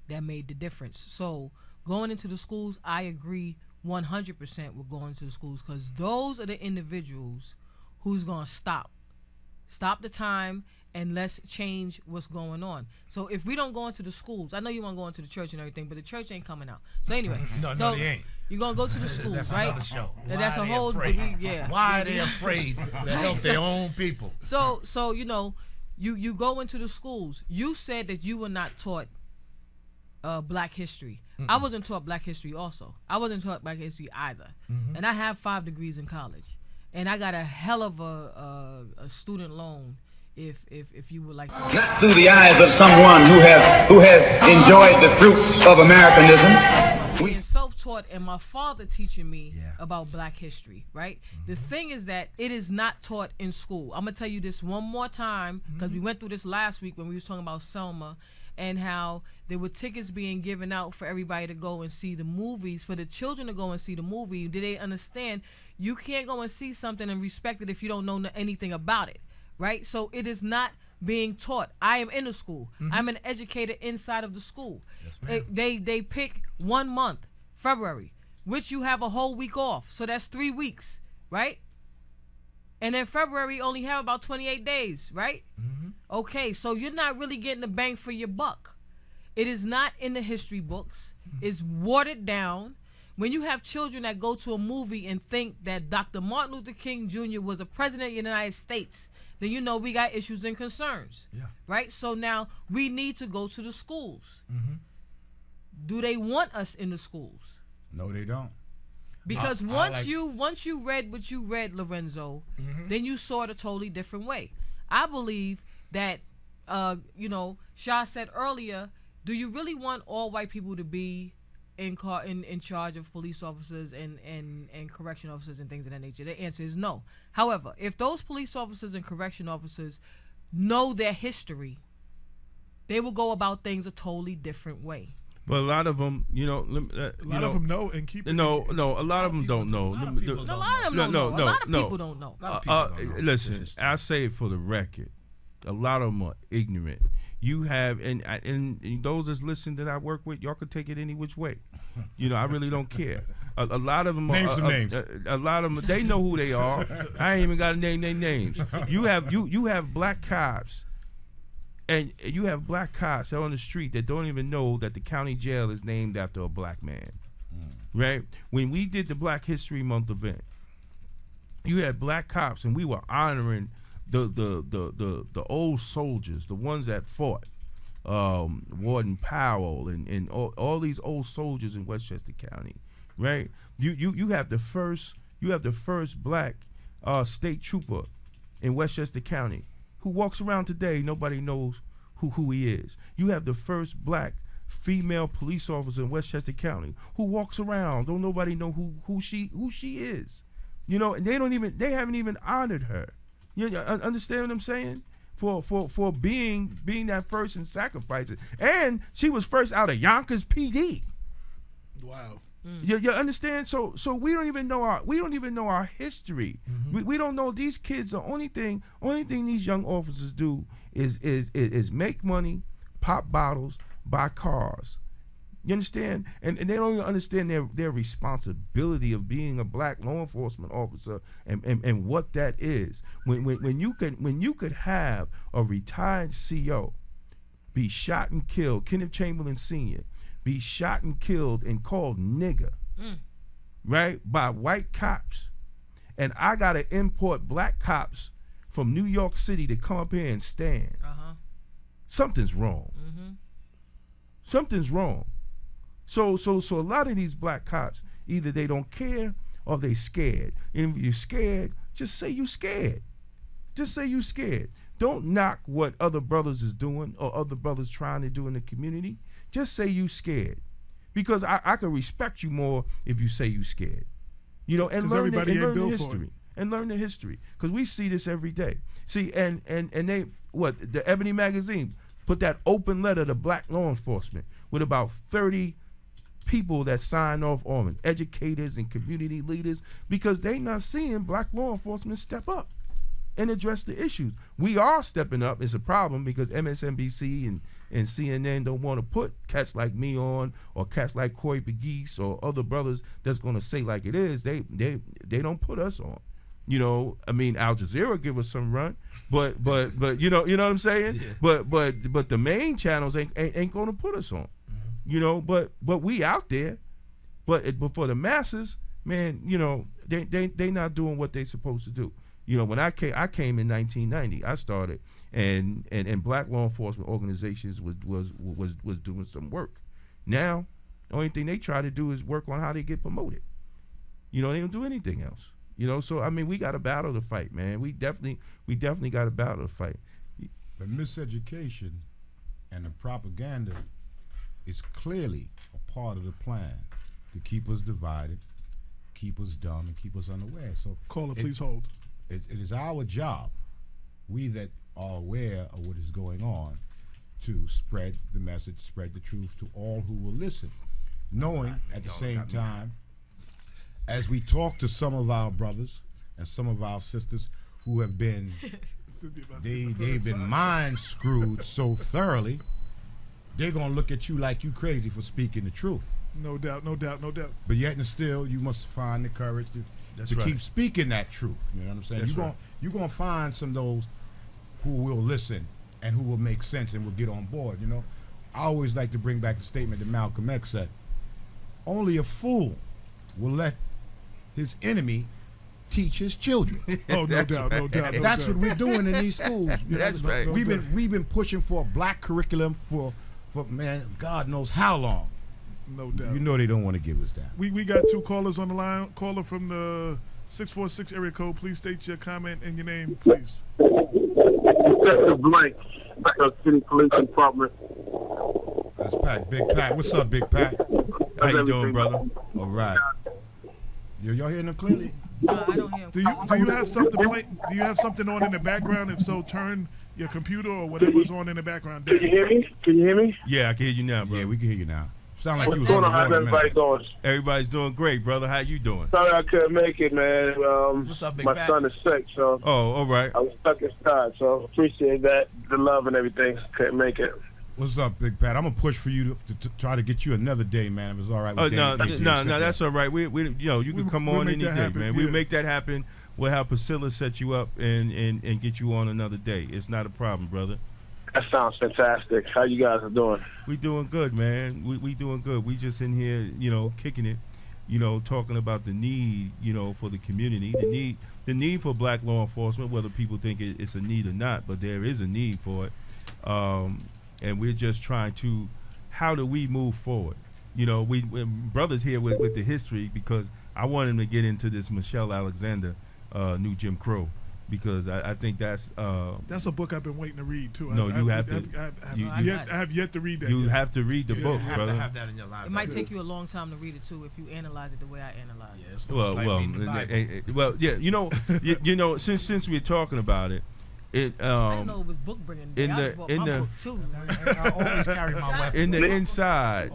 that made the difference. So going into the schools, I agree 100% with going into the schools because those are the individuals who's going to stop the time and let's change what's going on. So if we don't go into the schools, I know you want to go into the church and everything, but the church ain't coming out. So anyway, no, they ain't. You're going to go to the schools, That's right? another show. And that's a whole yeah. Why are they afraid to help their own people? So you go into the schools. You said that you were not taught Black history. I wasn't taught Black history also. I wasn't taught Black history either. And I have 5 degrees in college. And I got a hell of a student loan if you would like to. Not through the eyes of someone who has enjoyed the fruits of Americanism. Being self-taught and my father teaching me about Black history, right? The thing is that it is not taught in school. I'm going to tell you this one more time because we went through this last week when we was talking about Selma and how there were tickets being given out for everybody to go and see the movies, for the children to go and see the movie. Did they understand you can't go and see something and respect it if you don't know anything about it, right? So it is not being taught. I am in a school. I'm an educator inside of the school. Yes, they pick 1 month, February, which you have a whole week off. So that's 3 weeks, right? And then February only have about 28 days, right? Okay, so you're not really getting the bang for your buck. It is not in the history books. It's watered down. When you have children that go to a movie and think that Dr. Martin Luther King Jr. was a president of the United States, then you know we got issues and concerns, right? So now we need to go to the schools. do they want us in the schools? No, they don't. Because once you read what you read, Lorenzo, then you saw it a totally different way. I believe that, Shah said earlier, do you really want all white people to be in charge of police officers and correction officers and things of that nature? The answer is no. However, if those police officers and correction officers know their history, they will go about things a totally different way. But a lot of them, a lot of them know and keep it. No, a lot of them don't know. A lot of people don't know. Listen, I say it for the record. A lot of them are ignorant. You have, and those that's listening that I work with, y'all can take it any which way. I really don't care. A lot of them names. A lot of them, they know who they are. I ain't even got to name their names. You have black cops. And you have black cops out on the street that don't even know that the county jail is named after a black man, right? When we did the Black History Month event, you had black cops, and we were honoring the old soldiers, the ones that fought, Warden Powell and all these old soldiers in Westchester County, right? You have the first black state trooper in Westchester County, who walks around today, nobody knows who he is. You have the first black female police officer in Westchester County who walks around, don't nobody know who she is. And they haven't even honored her. You understand what I'm saying? For being that first and sacrificing. And she was first out of Yonkers PD. Wow. You understand? So we don't even know our history. We don't know these kids. The only thing these young officers do is make money, pop bottles, buy cars. You understand? And they don't even understand their responsibility of being a black law enforcement officer and what that is. When you could have a retired CO be shot and killed, Kenneth Chamberlain Sr., be shot and killed and called nigger, right, by white cops. And I got to import black cops from New York City to come up here and stand. Something's wrong. Something's wrong. So a lot of these black cops, either they don't care or they scared. And if you're scared, just say you scared. Just say you scared. Don't knock what other brothers is doing or other brothers trying to do in the community. Just say you scared, because I can respect you more if you say you scared, and learn the history and learn the history, because we see this every day. See, and they the Ebony magazine put that open letter to black law enforcement with about 30 people that signed off on it, educators and community leaders, because they not seeing black law enforcement step up and address the issues. We are stepping up. It's a problem because MSNBC and CNN don't want to put cats like me on, or cats like Corey Pegues or other brothers that's going to say like it is. They don't put us on. Al Jazeera give us some run, but you know what I'm saying? Yeah. But the main channels ain't going to put us on. But we out there. But for the masses, man, they not doing what they supposed to do. When I came in 1990, I started, and black law enforcement organizations was doing some work. Now, the only thing they try to do is work on how they get promoted. They don't do anything else. So we got a battle to fight, man. We definitely got a battle to fight. The miseducation and the propaganda is clearly a part of the plan to keep us divided, keep us dumb, and keep us unaware. So caller, please hold. It is our job, we that are aware of what is going on, to spread the message, spread the truth to all who will listen, knowing at the same time, as we talk to some of our brothers and some of our sisters who have been, they've been mind screwed so thoroughly, they're going to look at you like you crazy for speaking the truth. No doubt. But yet and still, you must find the courage to keep speaking that truth. You know what I'm saying? You're gonna find some of those who will listen and who will make sense and will get on board. I always like to bring back the statement that Malcolm X said: "Only a fool will let his enemy teach his children." Oh, no doubt. That's what we're doing in these schools. That's right. We've been pushing for a black curriculum for man, God knows how long. No doubt. You know they don't want to give us that. We got 2 callers on the line. Caller from the 646 area code. Please state your comment and your name, please. Detective Blanc, City Police Department. That's Pat. Big Pat. What's up, Big Pat? How you doing, brother? All right. Y'all hearing them clearly? I don't hear him. Do you have something play? Do you have something on in the background? If so, turn your computer or whatever's on in the background down. Can you hear me? Can you hear me? Yeah, I can hear you now, bro. Yeah, we can hear you now. Sound like you was What's going on on? the How's everybody going? Everybody's doing great, brother. How you doing? Sorry I couldn't make it, man. What's up, Big my Pat? son is sick, so Oh, all right. I was stuck inside. So appreciate that, the love and everything. Couldn't make it. What's up, Big Pat? I'm gonna push for you to try to get you another day, man. If it's all right with No, Damon. no, that's all right. We you can come we'll on make any that day, happen, man. yeah. We'll make that happen. We'll have Priscilla set you up and get you on another day. It's not a problem, brother. That sounds fantastic. How you guys are doing? We doing good, man. We doing good. We just in here, kicking it, talking about the need, for the community, the need for black law enforcement, whether people think it's a need or not, but there is a need for it. And we're just trying to, how do we move forward? We brothers here with the history, because I want him to get into this Michelle Alexander, New Jim Crow, because I think that's a book I've been waiting to read too. No, you have I to. have yet to read that. You yet. have to read the book, You have brother. to have that in your library. It might take you a long time to read it too if you analyze it the way I analyze it. Yeah, it's almost like reading the Bible. Yeah. Since we're talking about it, I didn't know it was book bringing. I bought my book too. I always carry my weapon. in the inside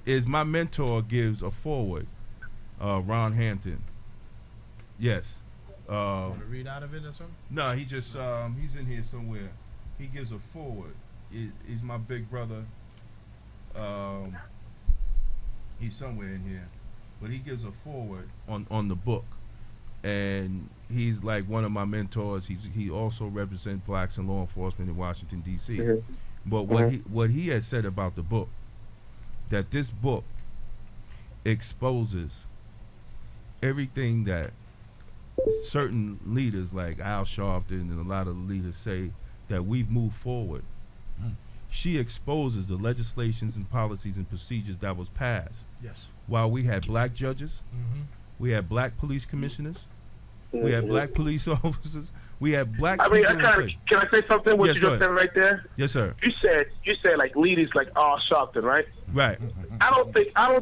is my mentor gives a forward, Ron Hampton. Yes. Want to read out of it or something? No, he just he's in here somewhere. He gives a forward. He's my big brother. He's somewhere in here, but he gives a forward on the book, and he's like one of my mentors. He also represents blacks in law enforcement in Washington D.C. Mhm. But what he has said about the book, that this book exposes everything that certain leaders like Al Sharpton and a lot of the leaders say that we've moved forward. She exposes the legislations and policies and procedures that was passed. Yes. While we had black judges, we had black police commissioners, we had black police officers, we had black. I mean, people in place. can I say something? What Yes, you go just ahead. said right there? Yes, sir. You said like leaders like Al Sharpton, right? Right. I don't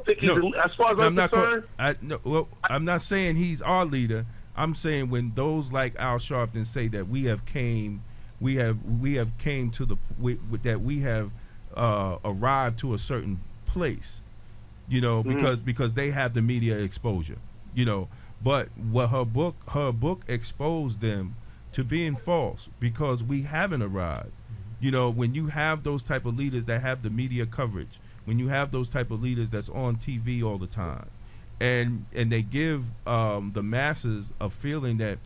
think he's No. as far as I'm concerned. I'm not saying he's our leader. I'm saying when those like Al Sharpton say that we have came to that we have arrived to a certain place, because they have the media exposure, But what her book exposed them to being false, because we haven't arrived. When you have those type of leaders that have the media coverage, when you have those type of leaders that's on TV all the time, and they give the masses a feeling that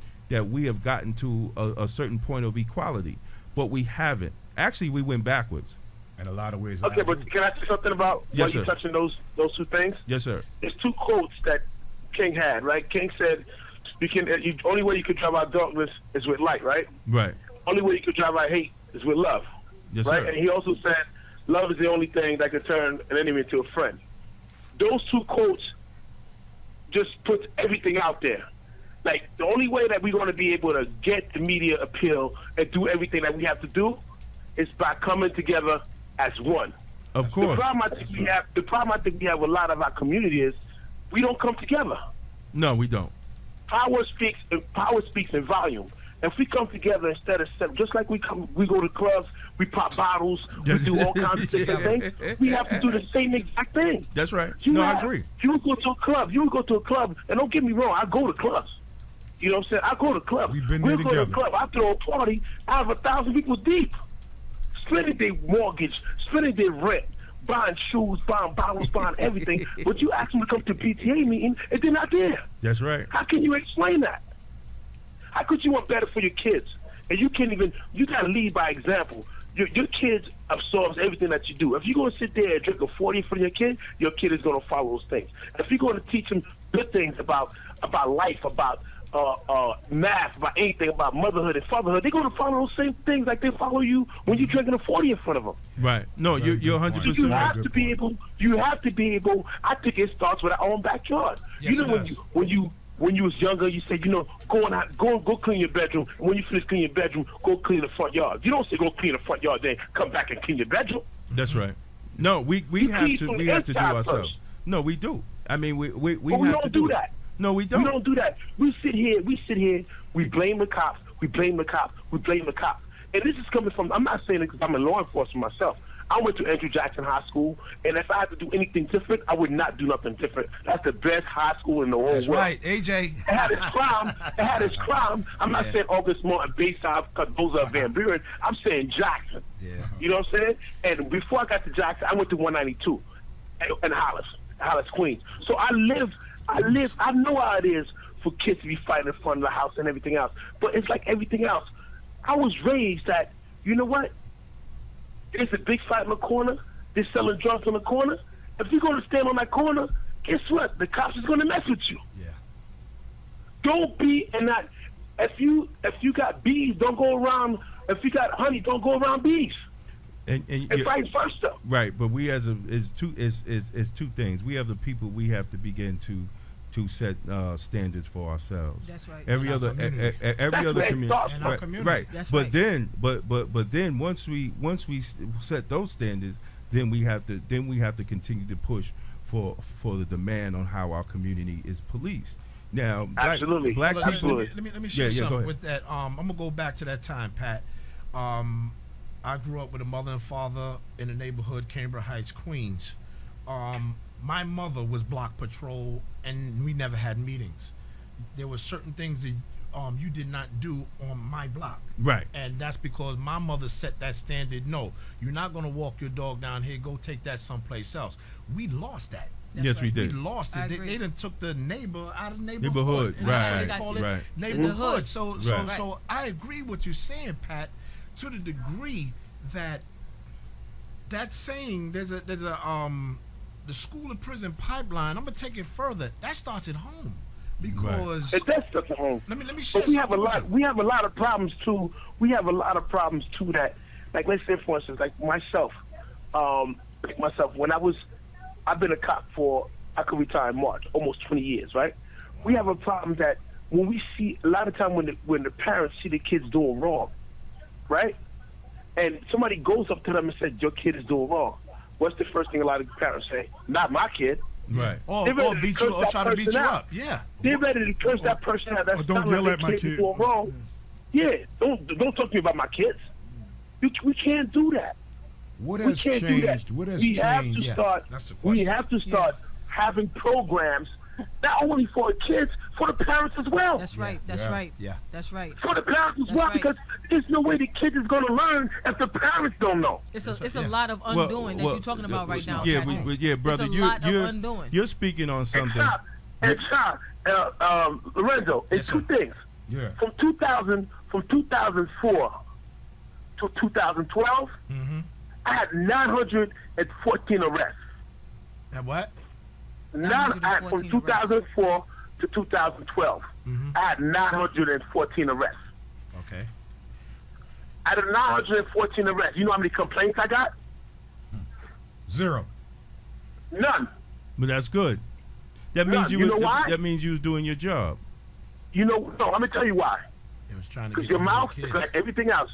we have gotten to a certain point of equality, but we haven't. Actually, we went backwards. In a lot of ways. Okay, but can I say something about Yes, while you're sir. touching those two things? Yes, sir. There's 2 quotes that King had, right? King said, only way you could drive out darkness is with light, right? Right. Only way you could drive out hate is with love, Yes, right? sir. And he also said, love is the only thing that can turn an enemy into a friend. Those 2 quotes just puts everything out there. Like, the only way that we're going to be able to get the media appeal and do everything that we have to do is by coming together as one. Of course. The problem I think we have with a lot of our community is we don't come together. No, we don't. Power speaks in volume. If we come together instead of just like we go to clubs, we pop bottles, we do all kinds of different things. We have to do the same exact thing. That's right. I agree. You would go to a club, and don't get me wrong, I go to clubs. You know what I'm saying? I go to clubs. We've been there We'll go to a together. club. I throw a party. I have 1,000 people deep, spending their mortgage, spending their rent, buying shoes, buying bottles, buying everything. But you ask them to come to a PTA meeting, and they're not there. That's right. How can you explain that? How could you want better for your kids? And you got to lead by example. Your kids absorbs everything that you do. If you're going to sit there and drink a 40 in front of your kid is going to follow those things. If you're going to teach them good things about life, about math, about anything about motherhood and fatherhood, they're going to follow those same things like they follow you when you're drinking a 40 in front of them. Right. No, you're 100% You right. have to be able. You have to be able. I think it starts with our own backyard. Yes, you know, it does. when you was younger, you said, go clean your bedroom. And when you finish cleaning your bedroom, go clean the front yard. You don't say go clean the front yard, then come back and clean your bedroom. That's right. No, we have clean to from we the have to do inside ourselves. first. No, we do. I mean, we But we have don't to do it. that. No, we don't. We don't do that. We sit here. We blame the cops. We blame the cops. We blame the cops. And this is coming from. I'm not saying it because I'm in law enforcement myself. I went to Andrew Jackson High School, and if I had to do anything different, I would not do nothing different. That's the best high school in the whole That's world. right, AJ. It had its crime. It had its crime. I'm not saying August Martin, Bayside, because those are Van Buren. I'm saying Jackson. Yeah. You know what I'm saying? And before I got to Jackson, I went to 192 in Hollis, Queens. So I know how it is for kids to be fighting in front of the house and everything else. But it's like everything else. I was raised that, you know what? There's a big fight in the corner. They're selling drugs in the corner. If you're going to stand on that corner, guess what? The cops is going to mess with you. Yeah. Don't be in that. If you got bees, don't go around. If you got honey, don't go around bees. And vice versa. Right, but we is two things. We have the people. We have to begin to set standards for ourselves. That's right. Every In our other community. every other community. In our community. Right. That's but right. then once we set those standards, then we have to continue to push for the demand on how our community is policed. Now, Absolutely. black Let me- people. Let me share go something ahead. with that. I'm gonna go back to that time, Pat. I grew up with a mother and father in the neighborhood, Cambridge Heights, Queens. My mother was block patrol, and we never had meetings. There were certain things that you did not do on my block. Right. And that's because my mother set that standard. No, you're not going to walk your dog down here. Go take that someplace else. We lost that. That's Yes, right. we We did. lost I it. They agree. done took the neighbor out of Neighborhood, neighborhood. And that's what they right, call it, right. neighborhood. So Right. I agree what you're saying, Pat, to the degree that saying there's a the school and prison pipeline. I'm gonna take it further. That starts at home because It does stuff at home. let me share But we have a something with lot. you. We have a lot of problems too. We have a lot of problems too. That, like, let's say for instance, like myself. When I've been a cop for, I could retire in March, almost 20 years, right? We have a problem that when we see a lot of time when the parents see the kids doing wrong, right? And somebody goes up to them and says, "Your kid is doing wrong." What's the first thing a lot of parents say? "Not my kid." Right. Or They're ready to beat you curse or that try to beat you person out. up. Yeah. They're ready to curse that person out. That's Or don't telling yell their at my kid kid. doing wrong. Yeah, don't talk to me about my kids. We can't do that. What We has can't do that. changed? What has We have changed? to Yeah, start. that's the We question. have to start having programs, not only for the kids, for the parents as well. That's right. That's Yeah. right. Yeah. That's right. For the parents as That's well, right. because there's no way the kids is going to learn if the parents don't know. It's a yeah. lot of undoing that you're talking about right now. Yeah, Patrick. brother, It's a lot of undoing. you're speaking on something. And Lorenzo, it's Yes, two sir. things. Yeah. From 2004 to 2012, I had 914 arrests. And what? From 914 2004 to 2012, I had 914 arrests. Okay. Out of 914 arrests, you know how many complaints I got? 0. None. But that's good. That No, means you know why? that means you was doing your job. You know, no, I'm going to tell you why. It was trying to Because get your rid of mouth, the kids. like everything else,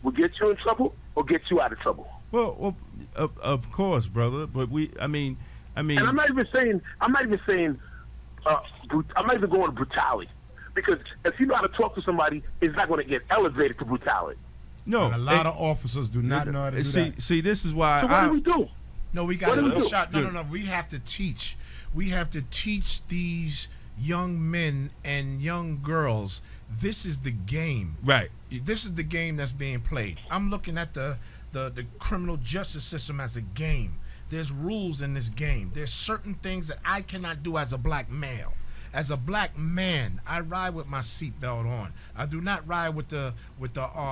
will get you in trouble or get you out of trouble. Well, of course, brother. But I mean, And I'm not even saying, I'm not even going to brutality. Because if you know how to talk to somebody, it's not going to get elevated to brutality. no. And a lot of officers do not know how to do that. See, this is why So what do we do? No, we got What do we to do? shot. No. We have to teach. We have to teach these young men and young girls. This is the game. right. This is the game that's being played. I'm looking at the criminal justice system as a game. There's rules in this game. There's certain things that I cannot do as a black male. As a black man, I ride with my seatbelt on. I do not ride with the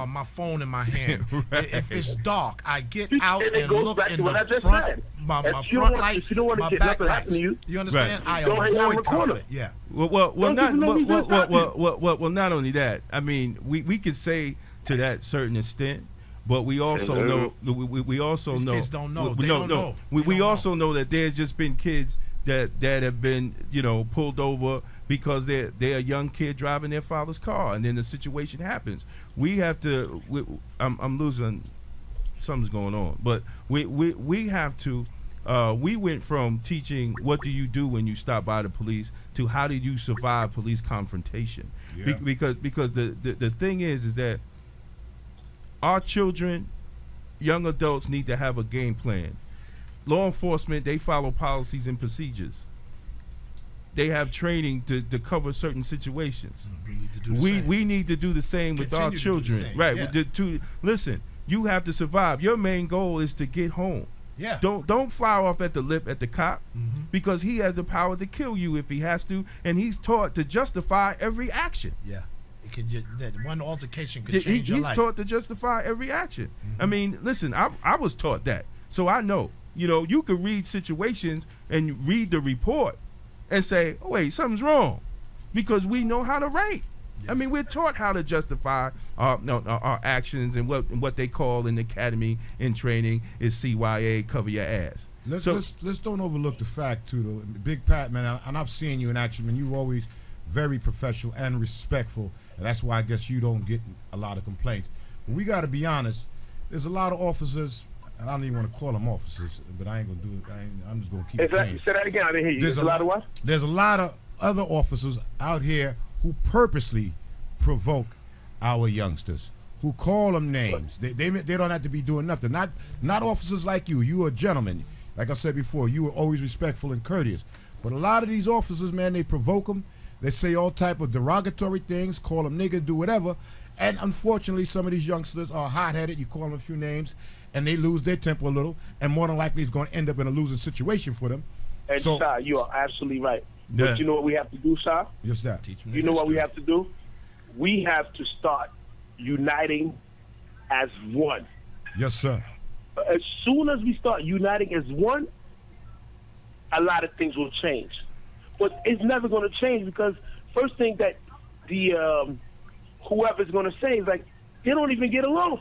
my phone in my hand. If it's dark, I get out And it and goes look back in to what I the just front, said. my If you front don't want- lights, if you don't want to my get back nothing happen lights. to you, You understand? I don't hang out in avoid the corner. conflict. Yeah. Well, Don't not you know we just talking? well. Not only that. I mean, we could say to that certain extent, but we also know we also These know kids don't know. We, They no, don't no. know. We, They we don't also know that there's just been kids that have been pulled over because they're a young kid driving their father's car, and then the situation happens. We have to. I'm losing. Something's going on, but we have to. We went from teaching what do you do when you stop by the police to how do you survive police confrontation. Yeah. Because the thing is that our children, young adults need to have a game plan. Law enforcement, they follow policies and procedures. They have training to cover certain situations. We need to do the same. We need to do the same with our Continue to do the children, same, right? yeah. Listen, you have to survive. Your main goal is to get home. Yeah. Don't fly off at the lip at the cop because he has the power to kill you if he has to, and he's taught to justify every action. Yeah. It could that one altercation could change your He's life. taught to justify every action. I mean, listen, I was taught that, so I know. You could read situations and read the report and say, oh, wait, something's wrong, because we know how to write. I mean, we're taught how to justify our actions, and what they call in the academy in training is CYA, cover your ass. Let's don't overlook the fact too, though. Big Pat, man, and I've seen you in action, man. You're always very professional and respectful, and that's why I guess you don't get a lot of complaints. But we got to be honest. There's a lot of officers, and I don't even want to call them officers, but I ain't gonna do it. I'm just gonna keep it clean. Say that again. I didn't hear you. There's a lot of what? There's a lot of other officers out here who purposely provoke our youngsters, who call them names. They don't have to be doing nothing. Not officers like you. You are a gentleman. Like I said before, you are always respectful and courteous. But a lot of these officers, man, they provoke them. They say all type of derogatory things, call them niggas, do whatever. And unfortunately, some of these youngsters are hot-headed. You call them a few names, and they lose their temper a little. And more than likely, it's going to end up in a losing situation for them. And So- Shah, you are absolutely right. Yeah. But you know what we have to do, Shah? Just that. Teach them You know what we history. have to do? We have to start uniting as one. Yes, sir. As soon as we start uniting as one, a lot of things will change. But it's never going to change because first thing that the whoever's going to say is like, they don't even get along.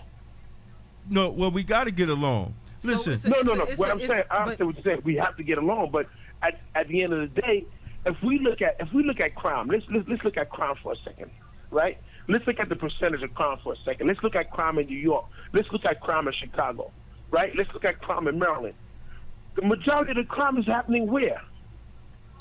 No, well, we got to get along. Listen, No. What I'm saying, I understand what you're saying. We have to get along, but at the end of the day, if we look at crime, let's look at crime for a second, right? Let's look at the percentage of crime for a second. Let's look at crime in New York. Let's look at crime in Chicago, right? Let's look at crime in Maryland. The majority of the crime is happening where?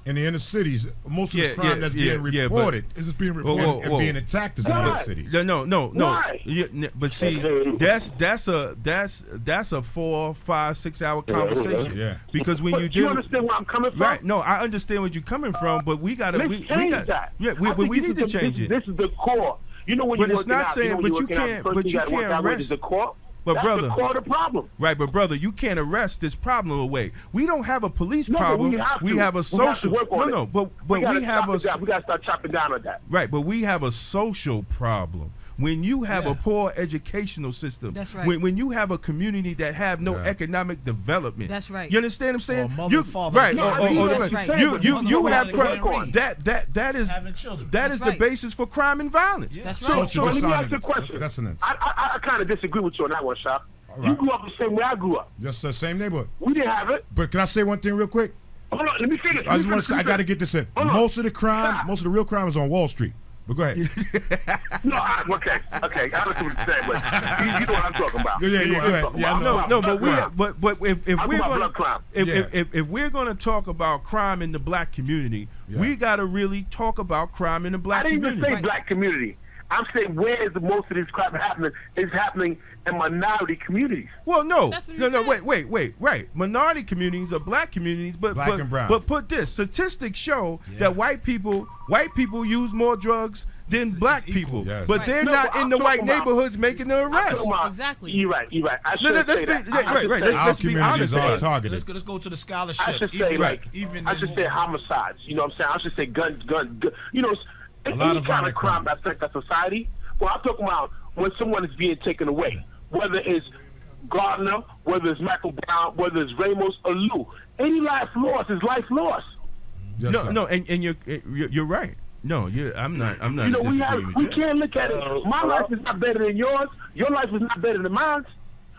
In the inner cities, most of Yeah, the crime yeah, that's yeah, being yeah, but- reported It's just being Whoa, reported. whoa, and being attacked is in the Why? inner cities. no. Why? But see, that's a 4, 5, 6 hour conversation. Yeah. Because when But you do you do understand where I'm coming from? right, no, I understand where you're coming from, but we gotta Let's we change got that. yeah, I but think we this need is to change it. This is the core. You know when But you're it's working not out, saying- you know but when you you're working out, can't- first but thing you gotta work can't out with rest- is the core. But That's brother- the core of the problem. Right, but brother, you can't arrest this problem away. We don't have a police No, but problem. we have to. We have a We have to social. work on it. But we gotta we have chop it down. We got to start chopping down on that. right, but we have a social problem. When you have a Yeah. poor educational system, That's right. when you have a community that have no Yeah. economic development, That's right. You understand what I'm saying? Or mother and father right? can't read. Or That's right. you Mother you and have father crime. can't read. That is Having children. that is That's the right. basis for crime and violence. Yeah. That's So right. So let me ask you a Dissonance. question. Dissonance. I kind of disagree with you on that one, Shah. right. You grew up the same way I grew up. Just the same neighborhood. We didn't have it. But can I say one thing real quick? Hold on, let me finish. I just want to say I got to get this in. Hold on. Most of the crime, Stop. most of the real crime is on Wall Street. But go ahead. No, okay. I understand what you're saying, but you know what I'm talking about. Yeah, You know what go I'm ahead. talking Yeah, I about. know. No, but Blood crime. but if I'm we're talking about gonna blood crime. if we're gonna talk about crime in the black community, Yeah. we gotta really talk about crime in the I black didn't even community. say black community. I'm saying where is the most of this crap happening? It's happening in minority communities. Well, no, That's what no, you no. said. Wait. Right, minority communities are black communities, but Black and brown. But put this: statistics show that white people use more drugs than black equal. people, Yes. but Right. they're No, not but in I'm the white talking about- neighborhoods making the I'm arrests. talking about- Exactly. You're right. I No, should let's say be that. right. I should Right. say- Our Let's be communities honest. are about it. targeted. Let's go to the scholarship. I should say even, like even I should say homicides. You know what I'm saying? I should say gun. You know, any lot of kind violent of crime crime. that affects our society. Well, I'm talking about when someone is being taken away, whether it's Gardner, whether it's Michael Brown, whether it's Ramos or Lou. Any life lost is life lost. Yes, sir. No, and you're right. No, I'm not. You know, disagreeing with we you. can't look at it. My life is not better than yours. Your life is not better than mine.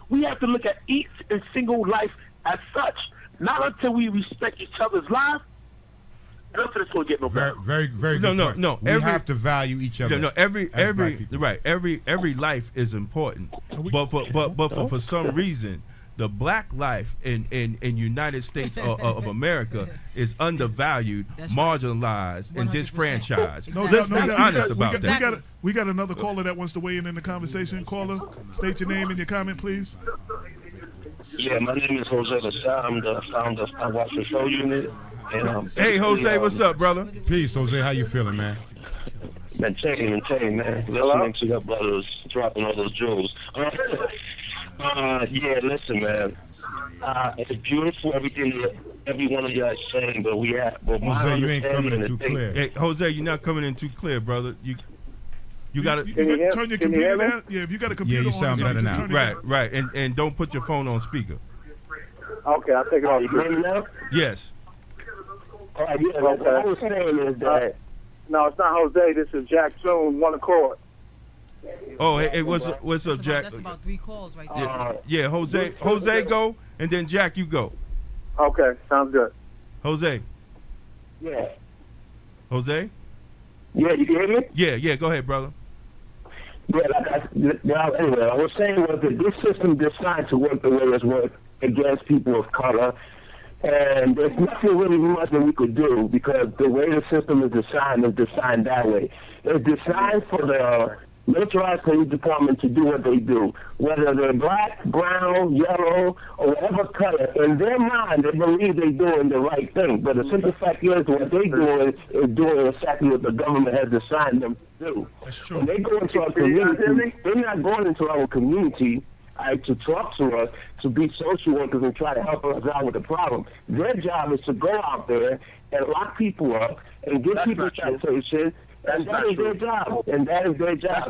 We have to look at each and single life as such. Not until we respect each other's lives, nothing is going to get no better. Very No, good no, point. no. We have to value each other. No, as black people. every life is important, but for some reason, the black life in United States of America is undervalued, That's right. marginalized, and 100%. disfranchised. No, Let's no, be no, honest we about got, that. We got another caller that wants to weigh in the conversation. Caller, state your name and your comment, please. Yeah, my name is Jose LaSalle. I'm the founder of I Watch the Show Unit. And, Hey, Jose, what's up, brother? Peace, Jose. How you feeling, man? Man, man. Listening to your brothers dropping all those jewels. Yeah, listen, man. It's beautiful everything that every one of y'all is saying, but my Jose, you ain't coming in understanding too is clear. Hey, Jose, you're not coming in too clear, brother. You got to. You Can you hear- turn your can you computer hear me? down. Yeah, if you got a computer you on, sound something, better just now. turn it Right, down. and don't put your phone on speaker. Okay, I'll take it off. You hear me now? Yes. All right, yeah, what I was saying is that No, it's not Jose. This is Jack Jones, one accord. Oh, hey, what's up, Jack? That's about 3 calls right there. Yeah, Jose, go, and then Jack, you go. Okay, sounds good. Jose, yeah, you can hear me? Yeah, go ahead, brother. Yeah, anyway, I was saying was that this system designed to work the way it's worked against people of color, and there's nothing really much that we could do because the way the system is designed that way. It's designed for the militarized police department to do what they do, whether they're black, brown, yellow, or whatever color. In their mind, they believe they're doing the right thing, but the simple fact is what they're doing is doing exactly what the government has assigned them to do. That's true. When they go into our community, they're not going into our community to talk to us, to be social workers and try to help us out with the problem. Their job is to go out there and lock people up and give people citation. And that is their job. And that is their job.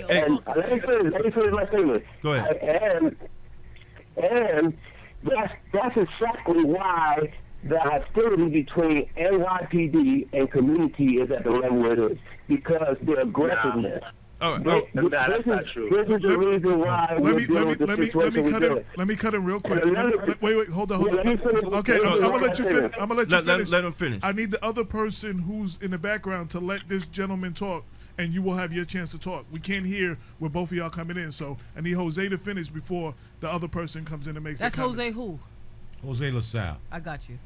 And let me finish my statement. Go ahead. And that's exactly why the hostility between NYPD and community is at the level it is, because their aggressiveness. All right. This is the reason why we're dealing with the situation we're dealing. Let me cut in real quick. And Wait, hold on. let me finish. Okay, I'm gonna let you finish. I'm gonna let you finish. Let him finish. I need the other person who's in the background to let this gentleman talk, and you will have your chance to talk. We can't hear with both of y'all coming in, so I need Jose to finish before the other person comes in and makes. That's their comments. Jose who? Jose LaSalle. I got you.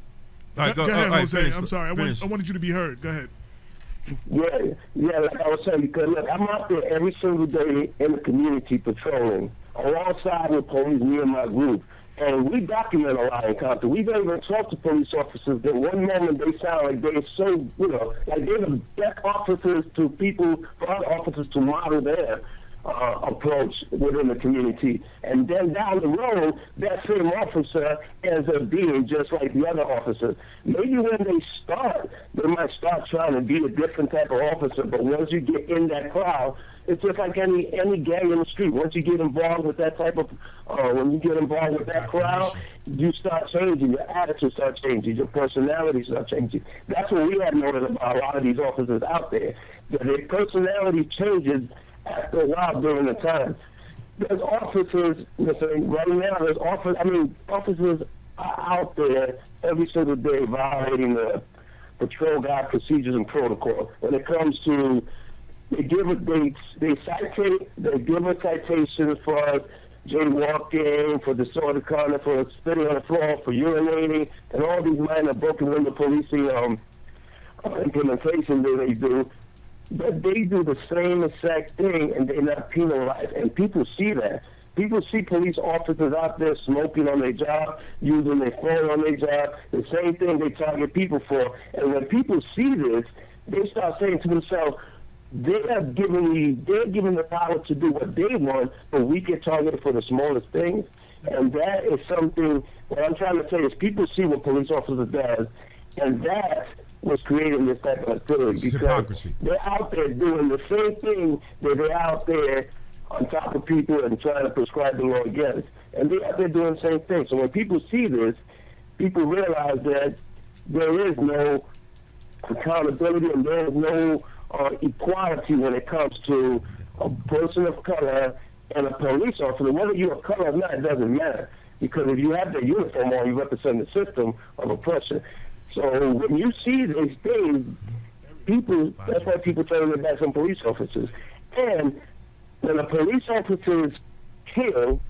All right, Go ahead, all right, Jose. finish. I'm sorry. Finish. I wanted you to be heard. Go ahead. Yeah, like I was saying, because look, I'm out there every single day in the community patrolling alongside with police, me and my group. And we document a lot of encounters. We've even talked to police officers that one moment they sound like they're so, like they're the best officers to people, for other officers to model their approach within the community. And then down the road, that same officer ends up being just like the other officers. Maybe when they start, they might start trying to be a different type of officer, but once you get in that crowd, it's just like any gang in the street. Once you get involved with that type of, when you get involved with that crowd, you start changing. Your attitude starts changing. Your personality starts changing. That's what we have noticed about a lot of these officers out there, that their personality changes after a while during the time. There's officers, listen, right now, officers are out there every single day violating the patrol guide procedures and protocol. When it comes to, they give us citations for jaywalking, for disorderly conduct, for spitting on the floor, for urinating, and all these minor broken window policing implementations that they do. but they do the same exact thing and they're not penalized. And people see that. People see police officers out there smoking on their job, using their phone on their job, the same thing they target people for. And when people see this, they start saying to themselves, they're giving the power to do what they want, but we get targeted for the smallest things. And that is something, what I'm trying to say is people see what police officers does, and that was creating this type of activity. Because hypocrisy. they're out there doing the same thing that they're out there on top of people and trying to prescribe the law against. And they're out there doing the same thing. So when people see this, people realize that there is no accountability and there is no equality when it comes to a person of color and a police officer. Whether you're of color or not, it doesn't matter. Because if you have the uniform on, you represent the system of oppression. So when you see these things, that's why people turn their backs on police officers. And when a police officer is killed,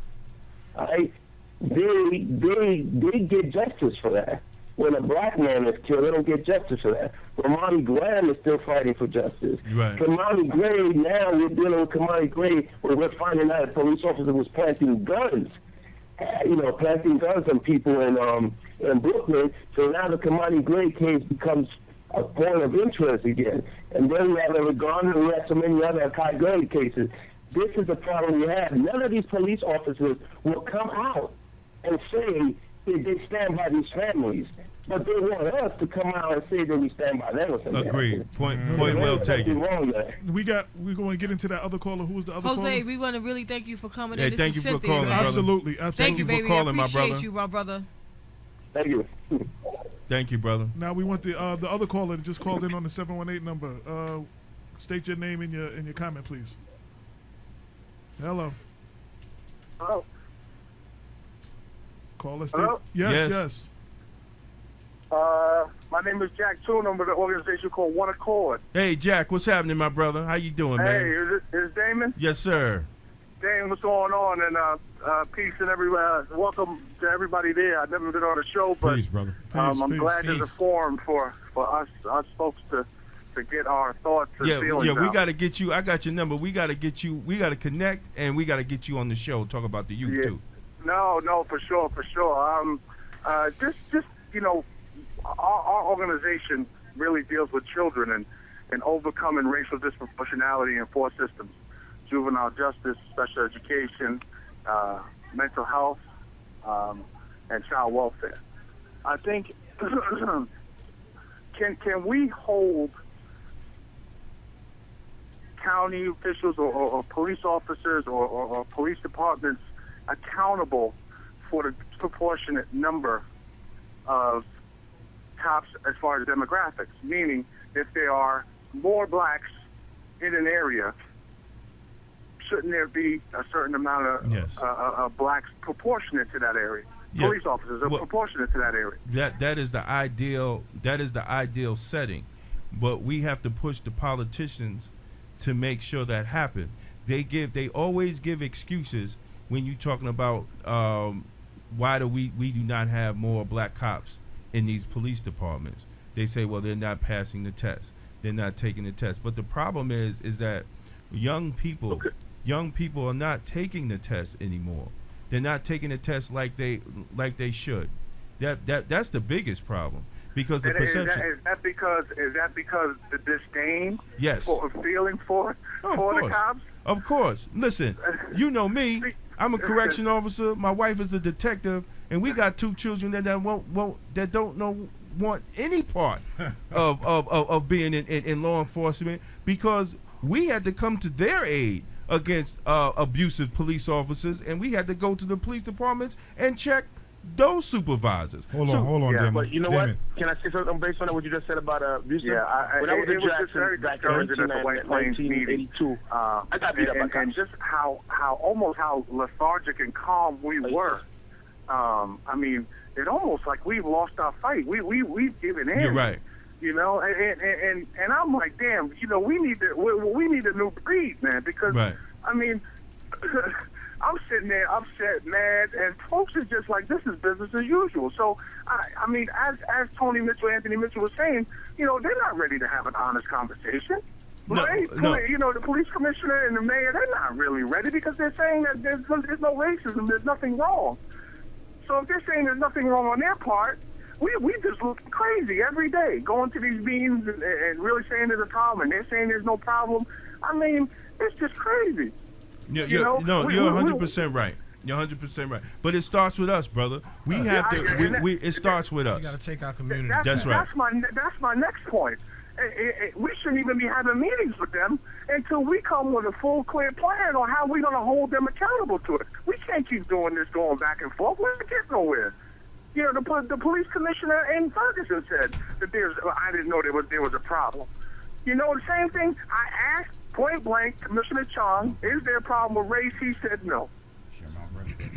right, they get justice for that. When a black man is killed, they don't get justice for that. Kamani Graham is still fighting for justice. Right. Kamani Gray, now we're dealing with Kamani Gray, where we're finding out a police officer was planting guns. Planting guns on people in Brooklyn. So now the Kamani Gray case becomes a point of interest again. And then we have Eric Garner, we have so many other Kai Gurley cases. This is the problem we have. None of these police officers will come out and say that they stand by these families. But they want us to come out and say that we stand by them or something. Agreed. Point well taken. We're going to get into that other caller. Who was the other caller? Jose, we want to really thank you for coming in. Hey, This thank is you for Cynthia, calling, man. brother. Absolutely. Thank you, for baby. calling, I my appreciate brother. you, my brother. Thank you. Thank you, brother. Now we want the other caller that just called in on the 718 number. State your name and your comment, please. Hello. Hello. Caller, state. Hello? Yes. My name is Jack Toon. I'm with an organization called One Accord. Hey, Jack, what's happening, my brother? How you doing, man? Hey, is Damon? Yes, sir. Damon, what's going on? And peace and welcome to everybody there. I've never been on a show, but Peace, brother. Peace, I'm peace. glad there's a forum for us folks to get our thoughts and feelings we out. got to get you. I got your number. We got to get you. We got to connect, and we got to get you on the show. Talk about the youth too. No, for sure. Just our organization really deals with children and overcoming racial disproportionality in 4 systems: juvenile justice, special education, mental health, and child welfare. I think can we hold county officials or police officers or police departments accountable for the disproportionate number of cops as far as demographics? Meaning, if there are more blacks in an area, shouldn't there be a certain amount of blacks proportionate to that area? Yeah. Police officers are proportionate to that area. That is the ideal. That is the ideal setting, but we have to push the politicians to make sure that happen. They always give excuses when you're talking about why do we do not have more black cops in these police departments. They say, well, they're not passing the test, they're not taking the test. But the problem is that young people are not taking the test anymore. They're not taking the test like they should. That's the biggest problem, because the perception. Is that because the disdain? Yes. For feeling for the cops? Of course. Listen, you know me. I'm a correction officer. My wife is a detective, and we got 2 children that don't want any part of being in law enforcement, because we had to come to their aid against abusive police officers, and we had to go to the police departments and check those supervisors. Hold on, yeah, Damon. but you know Damon. what? Can I say something based on what you just said about abuse? Yeah, when I was in it was just very Jackson back in discouraging at the White Plains meeting. 1982, I got beat up by and cops. just how lethargic and calm we were. I mean, it almost like we've lost our fight. We've given in. You're right. You know, and I'm like, damn. You know, we need a new breed, man. Because Right. I mean, I'm sitting there upset, mad, and folks are just like, this is business as usual. So, I mean, as Anthony Mitchell was saying, you know, they're not ready to have an honest conversation. Right? You know, the police commissioner and the mayor, they're not really ready because they're saying that there's no racism, there's nothing wrong. So if they're saying there's nothing wrong on their part, we just look crazy every day, going to these meetings and really saying there's a problem, and they're saying there's no problem. I mean, it's just crazy. You're 100% right. You're 100% right. But it starts with us, brother. We have to. It starts with us. We got to take our community. That's right. That's my next point. We shouldn't even be having meetings with them until we come with a full, clear plan on how we're going to hold them accountable to it. We can't keep doing this, going back and forth. We're not getting nowhere. You know, the police commissioner in Ferguson said that I didn't know there was a problem. You know, the same thing. I asked point blank Commissioner Chong, is there a problem with race? He said no.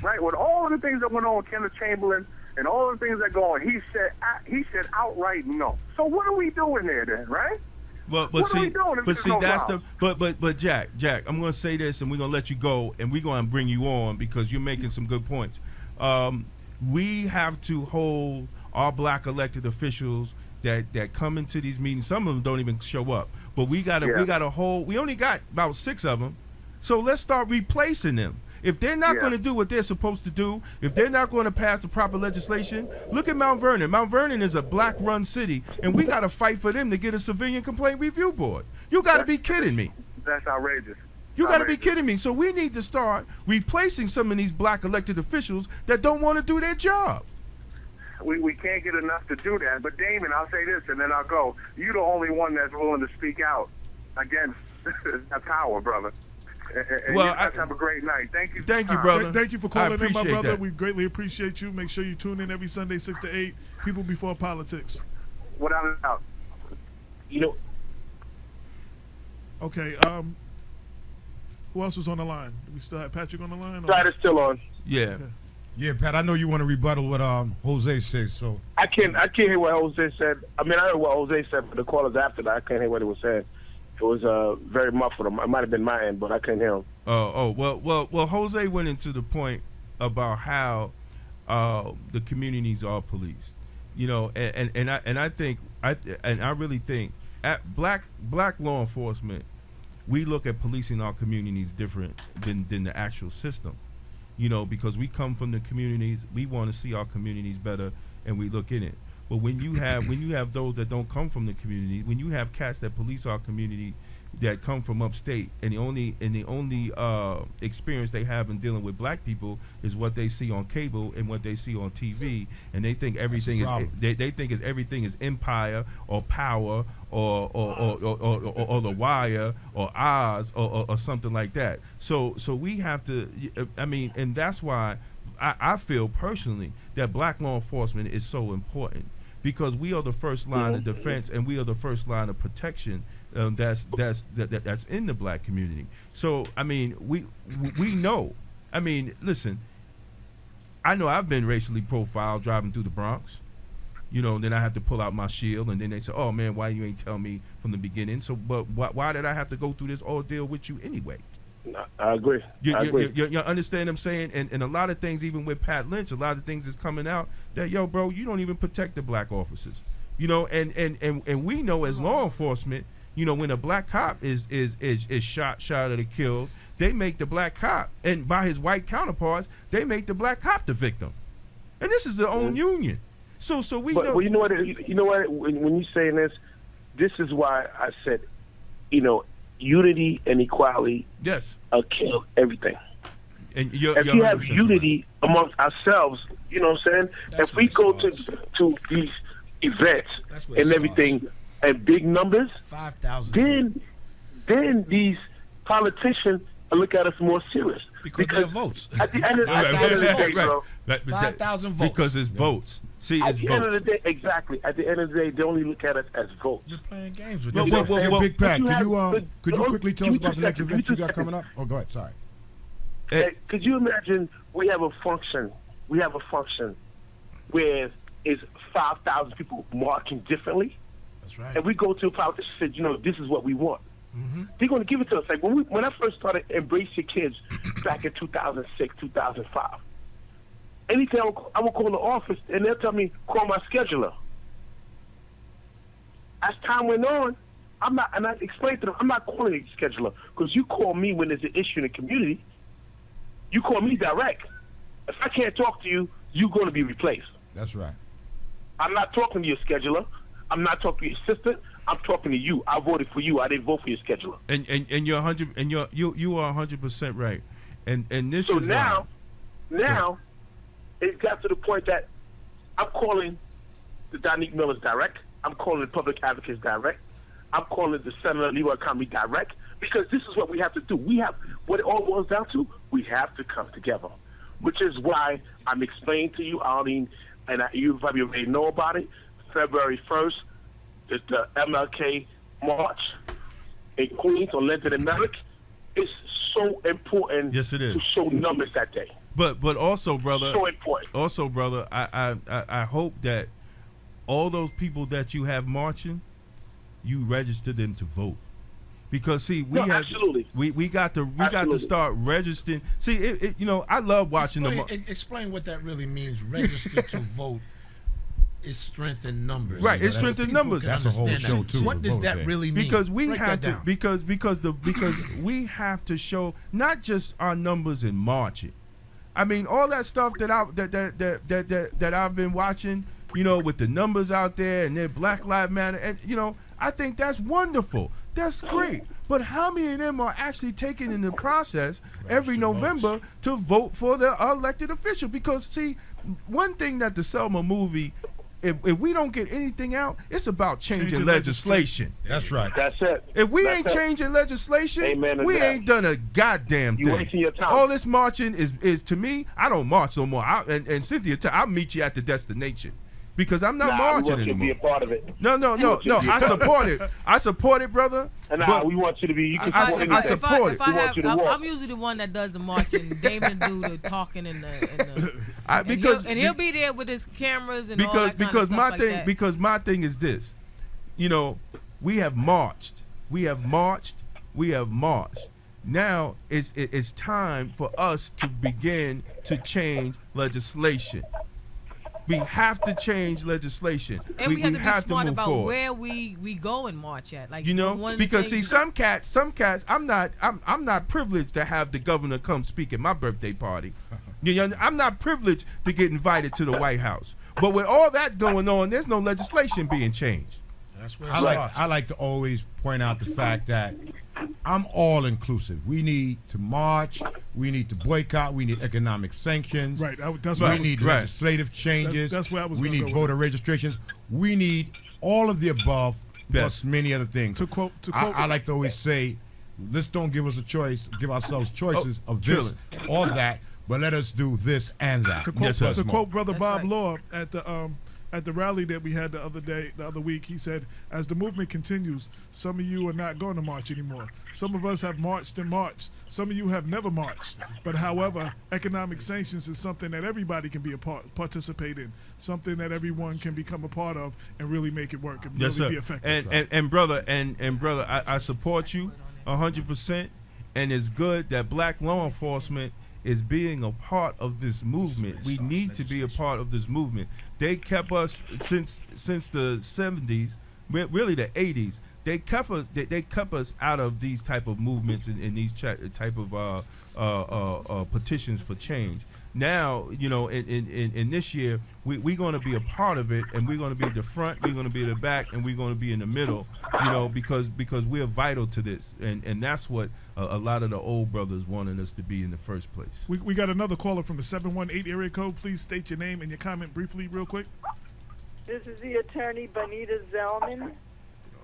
Right, with all of the things that went on with Kenneth Chamberlain and all of the things that go on, he said outright no. So what are we doing there then, right? But Jack, I'm going to say this, and we're going to let you go, and we're going to bring you on because you're making some good points. We have to hold our black elected officials that come into these meetings. Some of them don't even show up, but we got to hold. We only got about 6 of them, so let's start replacing them. If they're not going to do what they're supposed to do, if they're not going to pass the proper legislation, look at Mount Vernon. Mount Vernon is a black-run city, and we got to fight for them to get a civilian complaint review board. You got to be kidding me. That's outrageous. You got to be kidding me. So we need to start replacing some of these black elected officials that don't want to do their job. We can't get enough to do that. But, Damon, I'll say this, and then I'll go. You're the only one that's willing to speak out against that power, brother. And you guys have a great night. Thank you. Thank you, brother. Thank you for calling in, my brother. That. We greatly appreciate you. Make sure you tune in every Sunday, 6 to 8. People Before Politics. Without a doubt. You know. Okay. Who else is on the line? Do we still have Patrick on the line? Pat is still on. Yeah. Yeah, Pat. I know you want to rebuttal what Jose said. So I can't hear what Jose said. I mean, I heard what Jose said, but the callers after that, I can't hear what he was saying. It was very muffled. It might have been my end, but I couldn't hear him. Well. Jose went into the point about how the communities are policed, you know, and I really think at black law enforcement, we look at policing our communities different than the actual system, you know, because we come from the communities, we want to see our communities better, and we look in it. But when you have those that don't come from the community, when you have cats that police our community that come from upstate, and the only experience they have in dealing with black people is what they see on cable and what they see on TV, and they think everything is empire or power or the wire or Oz or something like that. So we have to. I mean, and that's why I feel personally that black law enforcement is so important. Because we are the first line of defense and we are the first line of protection that's in the black community. So I mean, we know. I mean, listen. I know I've been racially profiled driving through the Bronx. You know, and then I have to pull out my shield, and then they say, "Oh man, why you ain't tell me from the beginning?" So, but why did I have to go through this ordeal with you anyway? I agree. You understand what I'm saying? And a lot of things, even with Pat Lynch, a lot of things is coming out that, yo, bro, you don't even protect the black officers. You know, and we know as law enforcement, you know, when a black cop is shot or killed, they make the black cop, and by his white counterparts, they make the black cop the victim. And this is their own union. So we know. Well, you know what? When you're saying this is why I said, you know, unity and equality kill everything. And if you have unity amongst ourselves, you know what I'm saying? If we go to these events and everything and big numbers, 5,000. Then these politicians look at us more serious. Because they're votes. At the end of the day, bro. 5,000 votes. Because it's votes. See, at it's the votes. end of the day, exactly. At the end of the day, they only look at us as votes. You're playing games with them. them. Big Pat, could you quickly tell us about the next event you got coming up? Oh, go ahead. Sorry. Could you imagine we have a function where it's 5,000 people marking differently? That's right. And we go to a politician and say, you know, this is what we want. Mm-hmm. They're going to give it to us. Like when I first started Embrace Your Kids back in 2006, 2005, anytime I would call the office and they'll tell me, call my scheduler. As time went on, I'm not, and I explained to them, I'm not calling a scheduler because you call me when there's an issue in the community. You call me direct. If I can't talk to you, you're going to be replaced. That's right. I'm not talking to your scheduler. I'm not talking to your assistant. I'm talking to you. I voted for you. I didn't vote for your scheduler. And you're 100 and you are 100% right. And this so is now it got to the point that I'm calling the Donique Millers direct. I'm calling the public advocates direct. I'm calling the Senator Leroy Comrie direct, because this is what we have to do. We have, what it all boils down to, we have to come together, which is why I'm explaining to you, Arlene, and you probably already know about it, February 1st, the MLK March in Queens on Linton and Merrick. It's so important. Yes, it is. To show numbers that day. But also, brother, so important. Also, brother, I hope that all those people that you have marching, you register them to vote, because see, we got to start registering. See, I love watching Explain what that really means. Register to vote is strength in numbers. Right, it's strength in numbers. That's a whole show too. What does that really mean? Because we have to, because we have to show not just our numbers in marching. I mean, all that stuff that I've been watching, with the numbers out there and their Black Lives Matter, and I think that's wonderful. That's great. But how many of them are actually taken in the process every November to vote for the elected official? Because see, one thing that the Zelman movie, if we don't get anything out, it's about changing legislation. That's right. That's it. If we ain't changing legislation, we ain't done a goddamn thing. You wasting your time. All this marching is to me, I don't march no more. And Cynthia, I'll meet you at the destination. Because I'm not marching anymore. We want you to be a part of it. No. I support it. I support it, brother. And we want you to be. You can I support it. I'm usually the one that does the marching. Damon do the talking and he'll be there with his cameras and all that kind of stuff like that. Because my thing is this, we have marched. Now it's time for us to begin to change legislation. We have to change legislation. And we have to be smart about forward. where we go and march at. Like because see, some cats, I'm not privileged to have the governor come speak at my birthday party. I'm not privileged to get invited to the White House. But with all that going on, there's no legislation being changed. That's where I like to always point out the fact that I'm all inclusive. We need to march. We need to boycott. We need economic sanctions. Right. We need legislative changes. That's where I was. We need voter registrations. We need all of the above, plus many other things. To quote, I like to always say, let's don't give us a choice. Give ourselves choices of this or that, but let us do this and that. To quote Brother Bob Law at the rally that we had the other week, he said, as the movement continues, some of you are not going to march anymore. Some of us have marched and marched. Some of you have never marched. But however, economic sanctions is something that everybody can be participate in, something that everyone can become a part of and really make it work and really be effective. And brother, I support you 100%, and it's good that black law enforcement is being a part of this movement. We need to be a part of this movement. They kept us since the 70s, really the 80s. They kept us out of these type of movements and these type of petitions for change. Now, in this year, we're going to be a part of it, and we're going to be at the front, we're going to be at the back, and we're going to be in the middle, because we're vital to this, and that's what a lot of the old brothers wanted us to be in the first place. We got another caller from the 718 area code. Please state your name and your comment briefly, real quick. This is the attorney, Banita Zelman.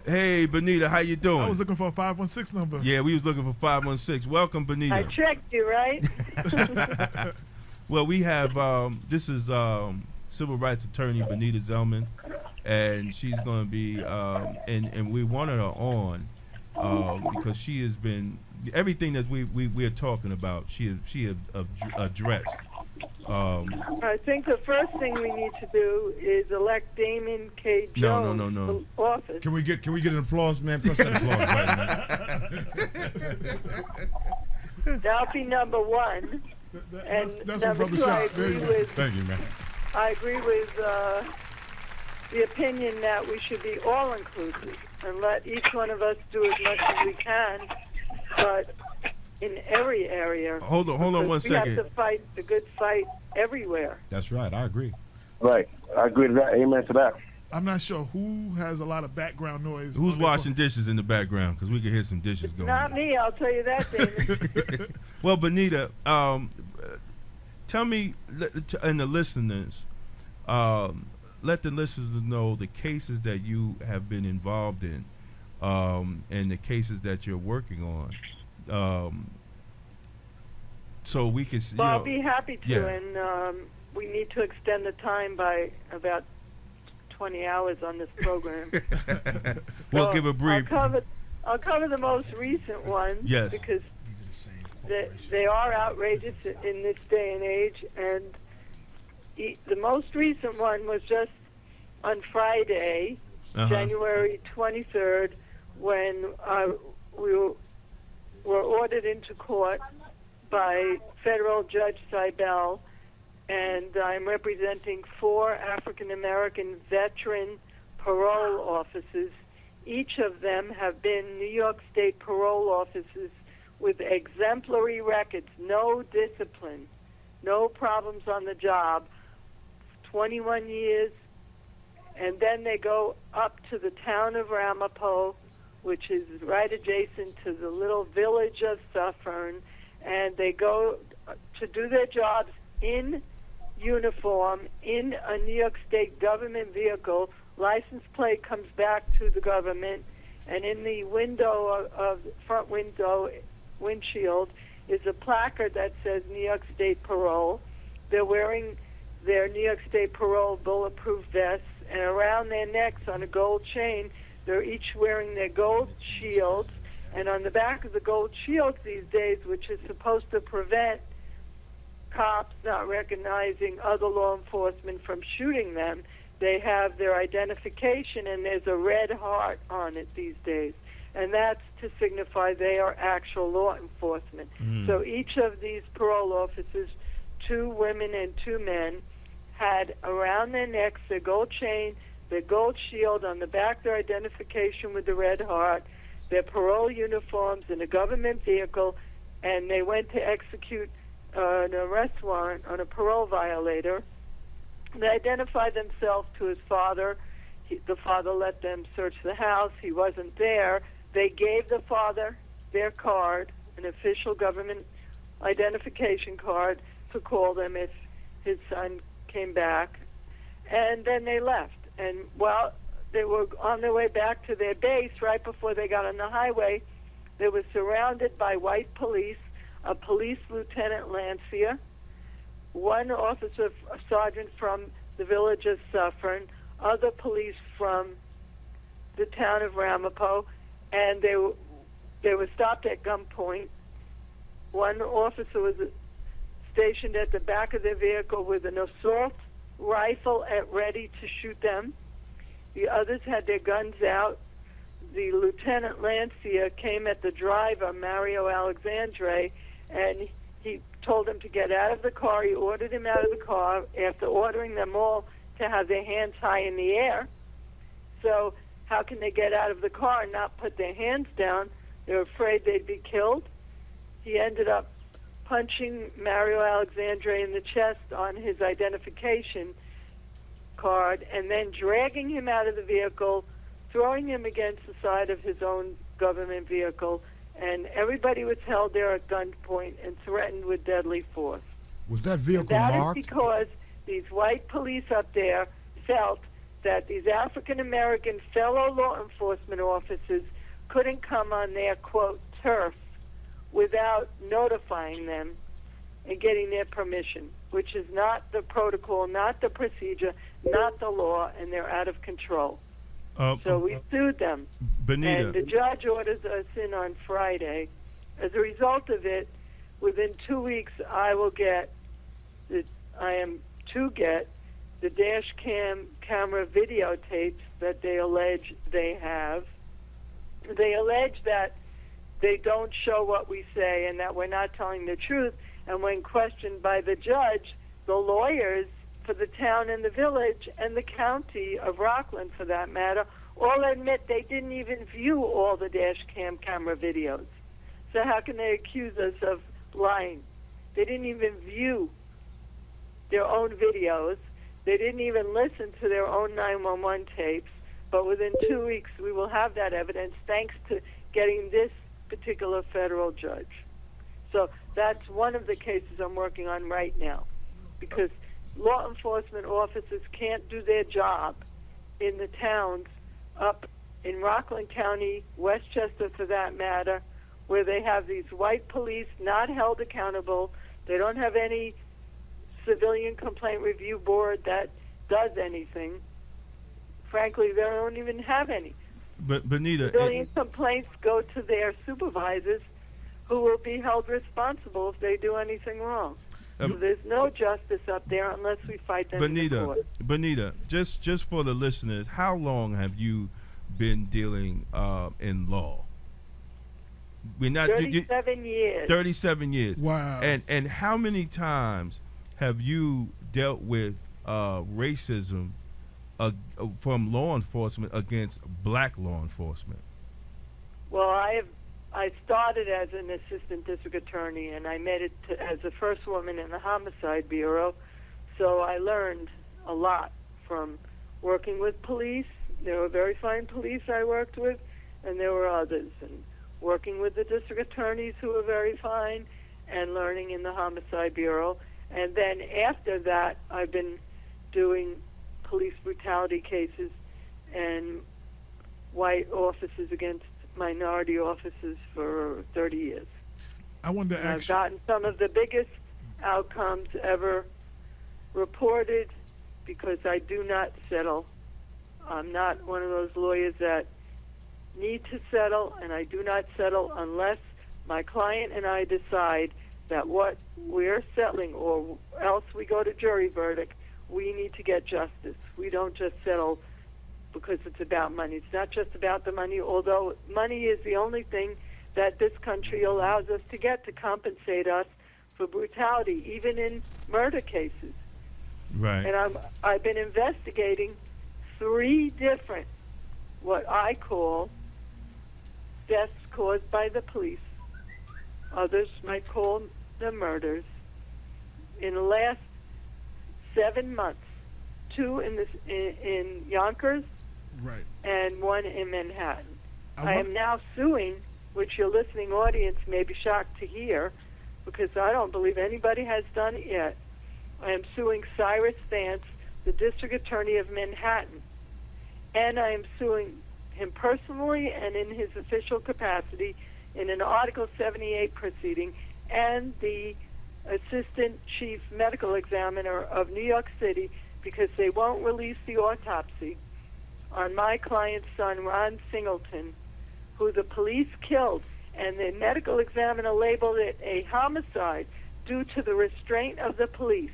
Hey, Banita, how you doing? I was looking for a 516 number. Yeah, we was looking for 516. Welcome, Banita. I checked you, right? Well, we have, this is civil rights attorney Banita Zelman, and she's going to be, and we wanted her on because she has been, everything that we're talking about, she has addressed. I think the first thing we need to do is elect Damon K. Jones No. to office. Can we get an applause, man? Press that applause button, man. That'll be number one. That's number two, I agree with. Thank you, man. I agree with the opinion that we should be all inclusive. and let each one of us do as much as we can, but in every area. Hold on 1 second. We have to fight the good fight everywhere. That's right. I agree. Right. I agree to that. Amen to that. I'm not sure who has a lot of background noise. Who's washing dishes in the background? Because we can hear some dishes going Not on. me, I'll tell you that, Damon. Well, Banita, tell me, and the listeners, let the listeners know the cases that you have been involved in, and the cases that you're working on, so we can. Well, I'll be happy to, yeah. and we need to extend the time by about 20 hours on this program. We'll give a brief. I'll cover the most recent ones. Yes. Because they are outrageous in this day and age, and the most recent one was just on Friday, January 23rd, when we were ordered into court by federal Judge Seibel, and I'm representing 4 African-American veteran parole officers. Each of them have been New York State parole officers with exemplary records, no discipline, no problems on the job, 21 years, and then they go up to the town of Ramapo, which is right adjacent to the little village of Suffern, and they go to do their jobs in uniform in a New York State government vehicle. License plate comes back to the government, and in the window of front windshield is a placard that says New York State Parole. They're wearing their New York State Parole bulletproof vests, and around their necks on a gold chain, they're each wearing their gold shields. And on the back of the gold shields these days, which is supposed to prevent cops not recognizing other law enforcement from shooting them, they have their identification, and there's a red heart on it these days. And that's to signify they are actual law enforcement. So each of these parole officers, 2 women and 2 men, had around their necks their gold chain, their gold shield, on the back their identification with the red heart, their parole uniforms in a government vehicle, and they went to execute an arrest warrant on a parole violator. They identified themselves to his father. The father let them search the house. He wasn't there. They gave the father their card, an official government identification card, to call them if his son came back. And then they left. And while they were on their way back to their base, right before they got on the highway, they were surrounded by white police, a police lieutenant Lancia, 1 officer, a sergeant from the village of Suffern, other police from the town of Ramapo, and they were stopped at gunpoint. 1 officer was stationed at the back of their vehicle with an assault rifle at ready to shoot them. The others had their guns out. The Lieutenant Lancia came at the driver, Mario Alexandre, and he told him to get out of the car. He ordered him out of the car after ordering them all to have their hands high in the air. So how can they get out of the car and not put their hands down? They're afraid they'd be killed. He ended up punching Mario Alexandre in the chest on his identification card, and then dragging him out of the vehicle, throwing him against the side of his own government vehicle, and everybody was held there at gunpoint and threatened with deadly force. Was that vehicle That marked? is because these white police up there felt that these African-American fellow law enforcement officers couldn't come on their, quote, turf without notifying them and getting their permission, which is not the protocol, not the procedure, not the law, and they're out of control. So we sued them. Banita. And the judge orders us in on Friday. As a result of it, within 2 weeks, I am to get the dash camera videotapes that they allege they have. They allege that they don't show what we say and that we're not telling the truth. And when questioned by the judge, the lawyers for the town and the village and the county of Rockland, for that matter, all admit they didn't even view all the dash cam camera videos. So how can they accuse us of lying? They didn't even view their own videos. They didn't even listen to their own 911 tapes. But within 2 weeks, we will have that evidence thanks to getting this particular federal judge. So that's one of the cases I'm working on right now, because law enforcement officers can't do their job in the towns up in Rockland County, Westchester for that matter, where they have these white police not held accountable. They don't have any civilian complaint review board that does anything. Frankly, they don't even have any. But Banita, civilian complaints go to their supervisors, who will be held responsible if they do anything wrong. So there's no justice up there unless we fight them in the court. Banita, just for the listeners, how long have you been dealing in law? 37 years. 37 years. Wow. And how many times have you dealt with racism from law enforcement against black law enforcement? Well, I started as an assistant district attorney, and I made it as the first woman in the homicide bureau. So I learned a lot from working with police. There were very fine police I worked with, and there were others. And working with the district attorneys who were very fine, and learning in the homicide bureau. And then after that, I've been doing police brutality cases and white officers against minority officers for 30 years. I wanted to I've gotten some of the biggest outcomes ever reported because I do not settle. I'm not one of those lawyers that need to settle, and I do not settle unless my client and I decide that what we're settling, or else we go to jury verdict, we need to get justice. We don't just settle because it's about money. It's not just about the money, although money is the only thing that this country allows us to get to compensate us for brutality, even in murder cases. Right. And I've been investigating 3 different, what I call, deaths caused by the police. Others might call them murders. In the last 7 months, 2 in Yonkers, right, and 1 in Manhattan. I am now suing, which your listening audience may be shocked to hear, because I don't believe anybody has done it yet. I am suing Cyrus Vance, the district attorney of Manhattan, and I am suing him personally and in his official capacity in an Article 78 proceeding, and the assistant chief medical examiner of New York City, because they won't release the autopsy on my client's son, Ron Singleton, who the police killed, and the medical examiner labeled it a homicide due to the restraint of the police.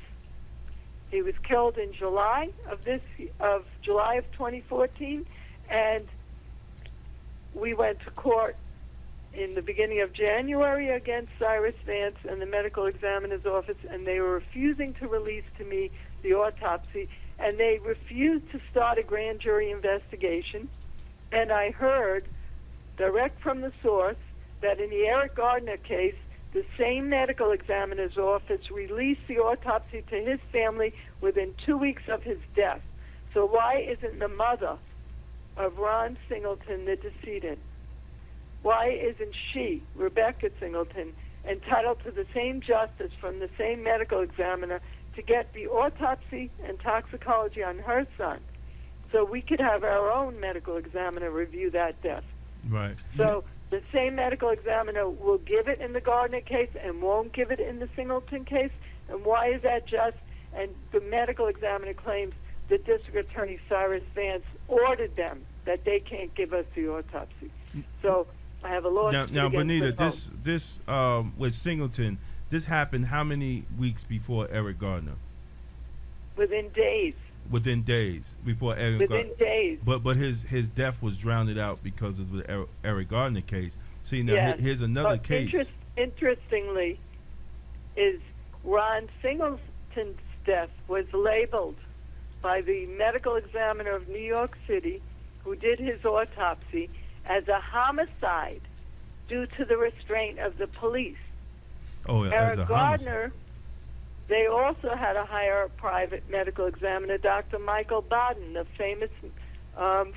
He was killed in July of 2014, and we went to court in the beginning of January against Cyrus Vance and the medical examiner's office, and they were refusing to release to me the autopsy, and they refused to start a grand jury investigation. And I heard direct from the source that in the Eric Gardner case, the same medical examiner's office released the autopsy to his family within 2 weeks of his death. So why isn't the mother of Ron Singleton the decedent? Why isn't she, Rebecca Singleton, entitled to the same justice from the same medical examiner to get the autopsy and toxicology on her son, so we could have our own medical examiner review that death? Right. So the same medical examiner will give it in the Gardner case and won't give it in the Singleton case? And why is that just? And the medical examiner claims the district attorney, Cyrus Vance, ordered them that they can't give us the autopsy. So I have a lawsuit now, against Banita, them. this with Singleton, this happened how many weeks before Eric Gardner? Within days. Within days before Eric Within Gardner. days. But his death was drowned out because of the Eric Gardner case. See, now Yes. here's another But case. Interestingly, is Ron Singleton's death was labeled by the medical examiner of New York City who did his autopsy as a homicide due to the restraint of the police. Oh, as Eric a Gardner, homicide. they also had to hire a private medical examiner, Dr. Michael Baden, the famous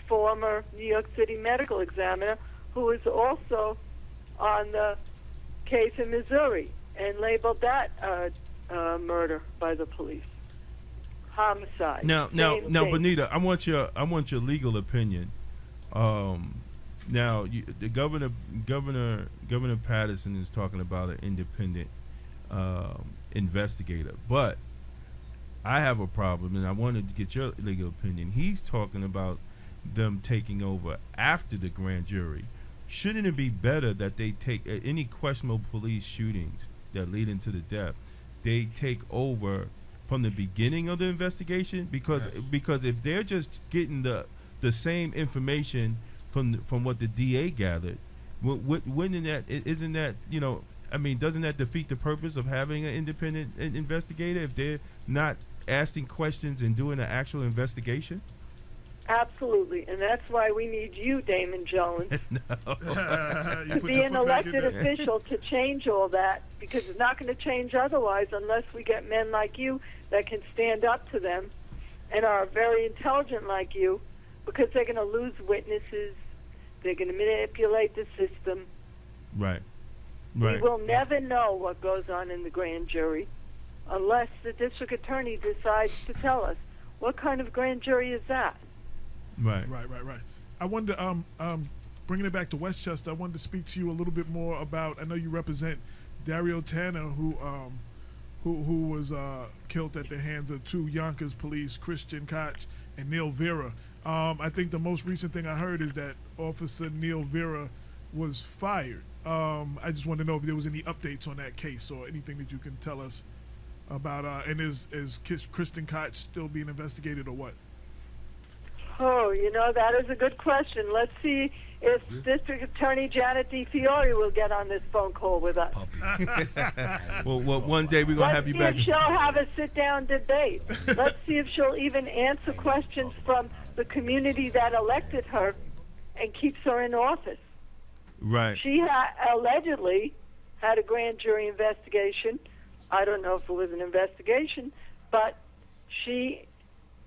former New York City medical examiner, who was also on the case in Missouri and labeled that murder by the police. Homicide. Now, Same thing. Banita, I want your legal opinion. Now, the Governor Patterson is talking about an independent investigator, but I have a problem, and I wanted to get your legal opinion. He's talking about them taking over after the grand jury. Shouldn't it be better that they take any questionable police shootings that lead into the death? They take over from the beginning of the investigation, because if they're just getting the same information from what the DA gathered, wouldn't that, isn't that, I mean, doesn't that defeat the purpose of having an independent investigator if they're not asking questions and doing an actual investigation? Absolutely, and that's why we need you, Damon Jones, to be an elected official to change all that, because it's not going to change otherwise unless we get men like you that can stand up to them and are very intelligent like you, because they're going to lose witnesses, they're going to manipulate the system. Right. We will never know what goes on in the grand jury unless the district attorney decides to tell us. What kind of grand jury is that? Right. I wanted to, bringing it back to Westchester, I wanted to speak to you a little bit more about, I know you represent Dario Tanner, who was killed at the hands of two Yonkers police, Christian Koch and Neil Vera. I think the most recent thing I heard is that Officer Neil Vera was fired. I just wanted to know if there was any updates on that case or anything that you can tell us about, and is Christian Koch still being investigated or what? Oh, that is a good question. Let's see if District Attorney Janet DiFiore will get on this phone call with us. well, one day we're going to have you back. Let's see if she'll have a sit-down debate. Let's see if she'll even answer questions from the community that elected her and keeps her in office. Right. She allegedly had a grand jury investigation. I don't know if it was an investigation, but she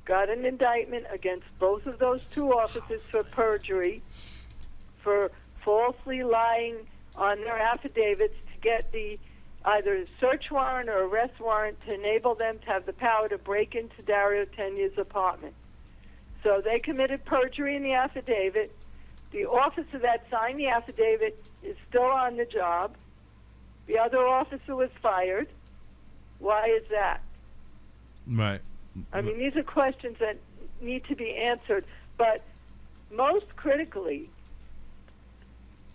got an indictment against both of those two officers for perjury, for falsely lying on their affidavits to get either a search warrant or arrest warrant to enable them to have the power to break into Dario Tenya's apartment. So they committed perjury in the affidavit. The officer that signed the affidavit is still on the job. The other officer was fired. Why is that? Right. I mean, these are questions that need to be answered. But most critically,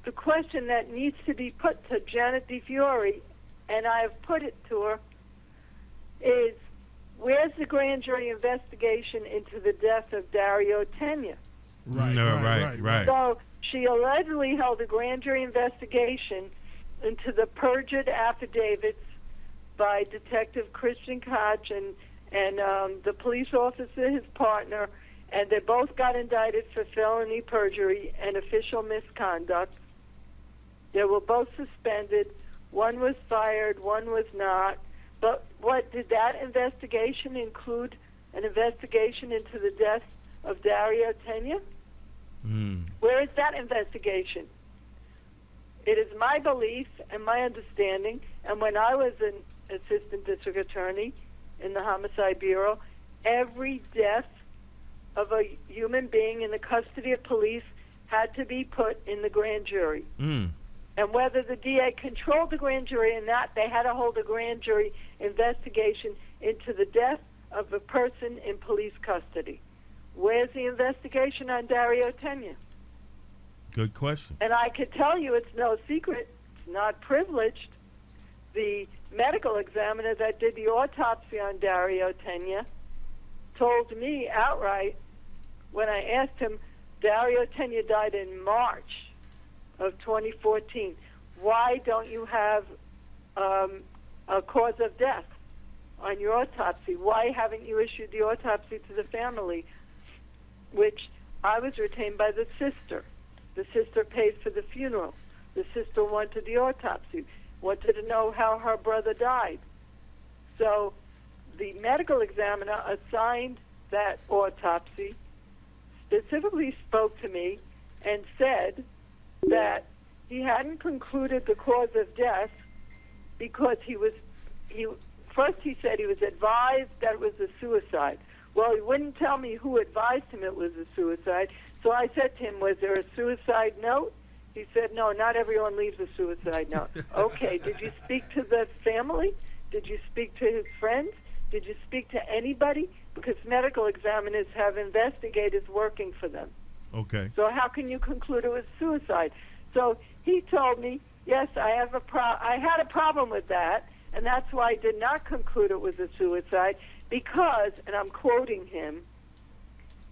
the question that needs to be put to Janet DiFiore, and I have put it to her, is where's the grand jury investigation into the death of Dario Tenya? Right. So she allegedly held a grand jury investigation into the perjured affidavits by Detective Christian Koch and the police officer, his partner, and they both got indicted for felony perjury and official misconduct. They were both suspended. One was fired, one was not. But what did that investigation include? An investigation into the death of Dario Tenya? Where is that investigation? It is my belief and my understanding, and when I was an assistant district attorney in the Homicide Bureau, every death of a human being in the custody of police had to be put in the grand jury. And whether the DA controlled the grand jury or not, they had to hold a grand jury investigation into the death of a person in police custody. Where's the investigation on Dario Tenya? Good question. And I could tell you it's no secret. It's not privileged. The medical examiner that did the autopsy on Dario Tenya told me outright when I asked him, Dario Tenya died in March of 2014. Why don't you have a cause of death on your autopsy? Why haven't you issued the autopsy to the family? Which I was retained by the sister. The sister paid for the funeral. The sister wanted the autopsy, wanted to know how her brother died. So the medical examiner assigned that autopsy, specifically spoke to me and said that he hadn't concluded the cause of death because first he said he was advised that it was a suicide. Well, he wouldn't tell me who advised him it was a suicide. So I said to him, was there a suicide note? He said, no, not everyone leaves a suicide note. Okay, did you speak to the family? Did you speak to his friends? Did you speak to anybody? Because medical examiners have investigators working for them. Okay. So how can you conclude it was suicide? So he told me, yes, I had a problem with that, and that's why I did not conclude it was a suicide because, and I'm quoting him,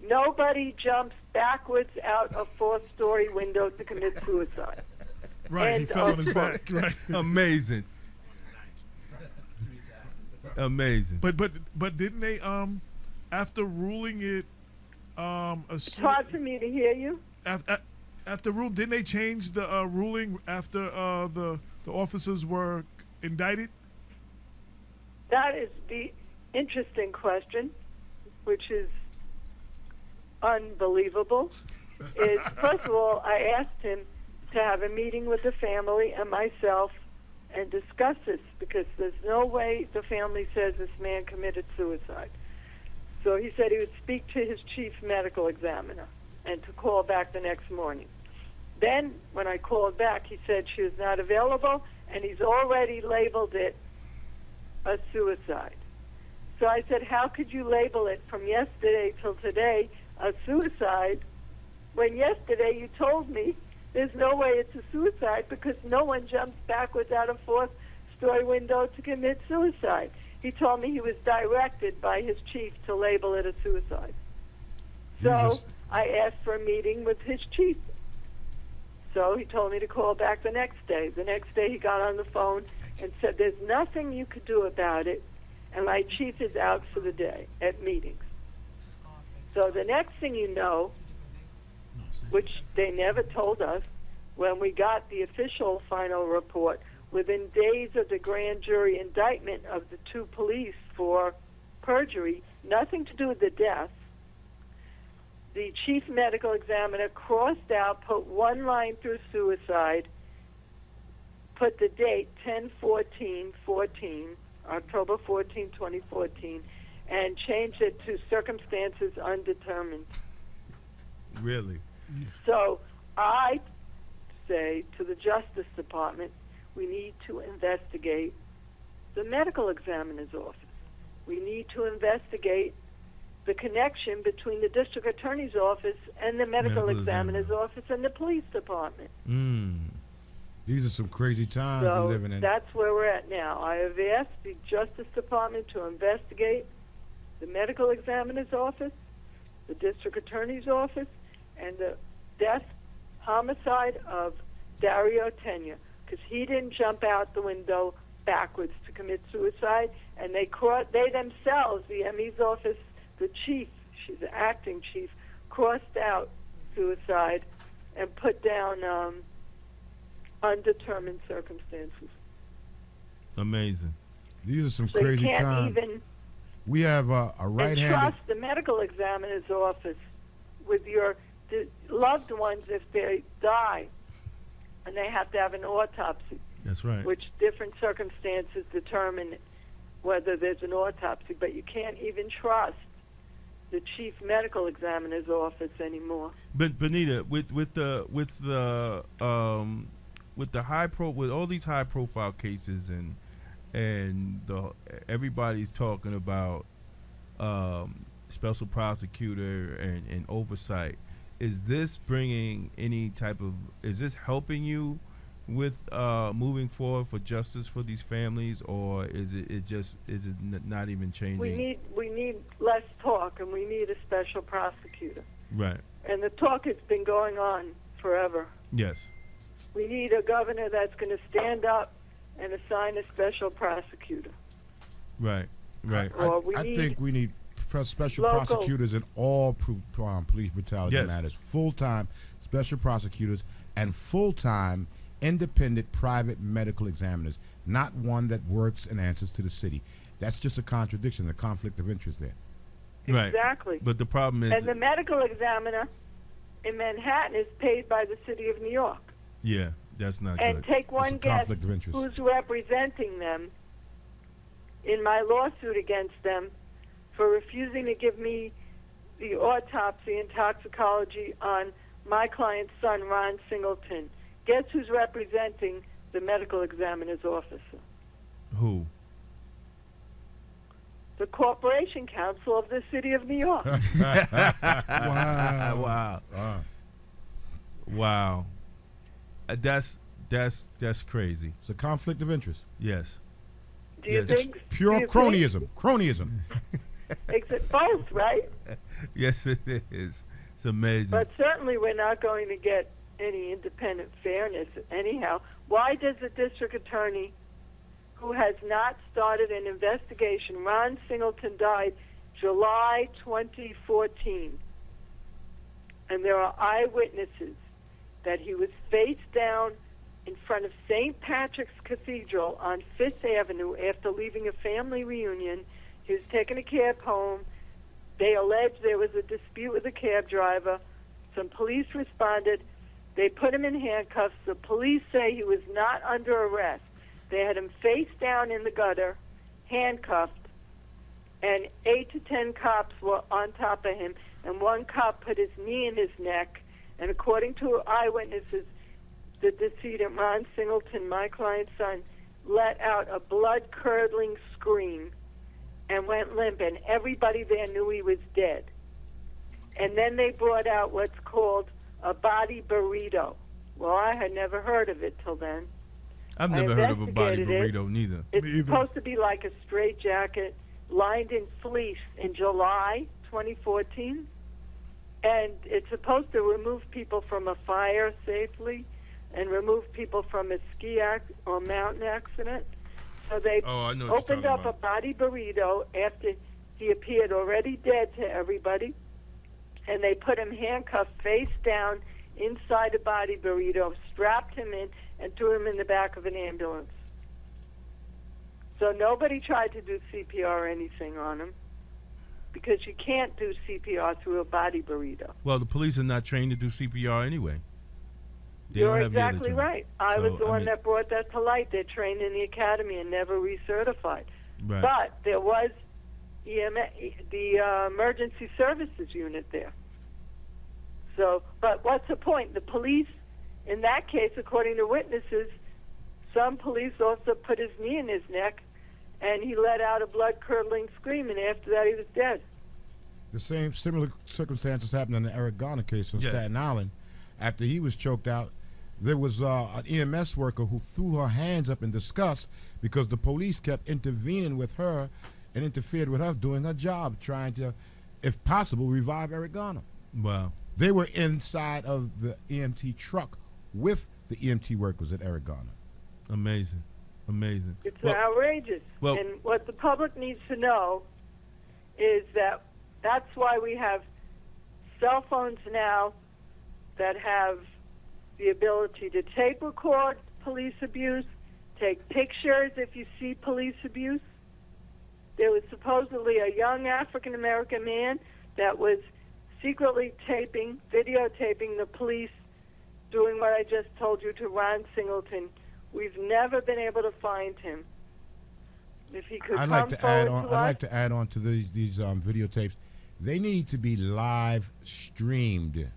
nobody jumps backwards out a fourth-story window to commit suicide. Right, he fell on his back. Right. Amazing. Amazing. But didn't they after ruling it It's hard for me to hear you. After rule, didn't they change the ruling after the officers were indicted? That is the interesting question, which is unbelievable. First of all, I asked him to have a meeting with the family and myself and discuss this because there's no way the family says this man committed suicide. So he said he would speak to his chief medical examiner and to call back the next morning. Then when I called back, he said she was not available and he's already labeled it a suicide. So I said, how could you label it from yesterday till today a suicide when yesterday you told me there's no way it's a suicide because no one jumps backwards out a fourth-story window to commit suicide. He told me he was directed by his chief to label it a suicide. So I asked for a meeting with his chief. So he told me to call back the next day. The next day he got on the phone and said, there's nothing you could do about it, and my chief is out for the day at meetings. So the next thing you know, which they never told us, when we got the official final report, within days of the grand jury indictment of the two police for perjury, nothing to do with the death, the chief medical examiner crossed out, put one line through suicide, put the date 10/14/14, October 14, 2014, and changed it to circumstances undetermined. Really? So I say to the Justice Department, we need to investigate the medical examiner's office. We need to investigate the connection between the district attorney's office and the medical examiner's office and the police department. These are some crazy times So we're living in. that's where we're at now. I have asked the Justice Department to investigate the medical examiner's office, the district attorney's office, and the death homicide of Dario Tenya, because he didn't jump out the window backwards to commit suicide, and they themselves, the ME's office, the chief, she's the acting chief, crossed out suicide and put down undetermined circumstances. Amazing. These are some So crazy you can't times. even We have a right-handed. trust the medical examiner's office with your loved ones if they die, and they have to have an autopsy. That's right. Which different circumstances determine whether there's an autopsy, but you can't even trust the chief medical examiner's office anymore. But Banita, with all these high profile cases and everybody's talking about special prosecutor and oversight, is this bringing any type of, is this helping you with moving forward for justice for these families, or is it not even changing? We need less talk, and we need a special prosecutor. Right. And the talk has been going on forever. Yes. We need a governor that's going to stand up and assign a special prosecutor. Right. Right. Or I think we need special Local. prosecutors in all police brutality Yes. matters. Full-time special prosecutors and full-time independent private medical examiners, not one that works and answers to the city. That's just a contradiction, a conflict of interest there. Right. Exactly. But the problem is, And the medical examiner in Manhattan is paid by the city of New York. yeah, that's not And good. take It's one a guess conflict of interest. who's representing them in my lawsuit against them for refusing to give me the autopsy and toxicology on my client's son, Ron Singleton. Guess who's representing the medical examiner's officer? Who? The Corporation Council of the City of New York. Wow. Wow. That's crazy. It's a conflict of interest. Yes. Do you Yes. think? Pure do you cronyism. Cronyism. think it's both, right? Yes, it is. It's amazing. But certainly we're not going to get any independent fairness anyhow. Why does the district attorney, who has not started an investigation, Ron Singleton died July 2014, and there are eyewitnesses that he was face down in front of St. Patrick's Cathedral on 5th Avenue after leaving a family reunion. He was taking a cab home. They allege there was a dispute with the cab driver. Some police responded. They put him in handcuffs. The police say he was not under arrest. They had him face down in the gutter, handcuffed, and 8 to 10 cops were on top of him, and one cop put his knee in his neck. And according to eyewitnesses, the decedent, Ron Singleton, my client's son, let out a blood-curdling scream and went limp, and everybody there knew he was dead. And then they brought out what's called a body burrito. Well, I had never heard of it till then. I've I never heard of a body investigated it. burrito, neither. It's Me either. supposed to be like a straitjacket lined in fleece in July 2014. And it's supposed to remove people from a fire safely and remove people from a or mountain accident. So they Oh, I know what opened you're up talking a body burrito after he appeared already dead to everybody, and they put him handcuffed face down inside a body burrito, strapped him in, and threw him in the back of an ambulance. So nobody tried to do CPR or anything on him, because you can't do CPR through a body burrito. Well, the police are not trained to do CPR anyway. They You're don't have the other exactly training. right. I So, was the I one mean- that brought that to light. They're trained in the academy and never recertified. Right. But there was the emergency services unit there. So, but what's the point? The police, in that case, according to witnesses, some police officer put his knee in his neck, and he let out a blood-curdling scream, and after that he was dead. The same similar circumstances happened in the Eric Garner case in Yes. Staten Island. After he was choked out, there was an EMS worker who threw her hands up in disgust because the police kept intervening with her and interfered with her doing her job, trying to, if possible, revive Eric Garner. Wow. They were inside of the EMT truck with the EMT workers at Eric Garner. Amazing. Amazing. It's Well, outrageous. well- And what the public needs to know is that that's why we have cell phones now that have the ability to tape record police abuse, take pictures if you see police abuse. There was supposedly a young African-American man that was secretly videotaping the police doing what I just told you to Ron Singleton. We've never been able to find him. If he could I'd come like to add forward on. to I'd us, like to add on to these videotapes. They need to be live streamed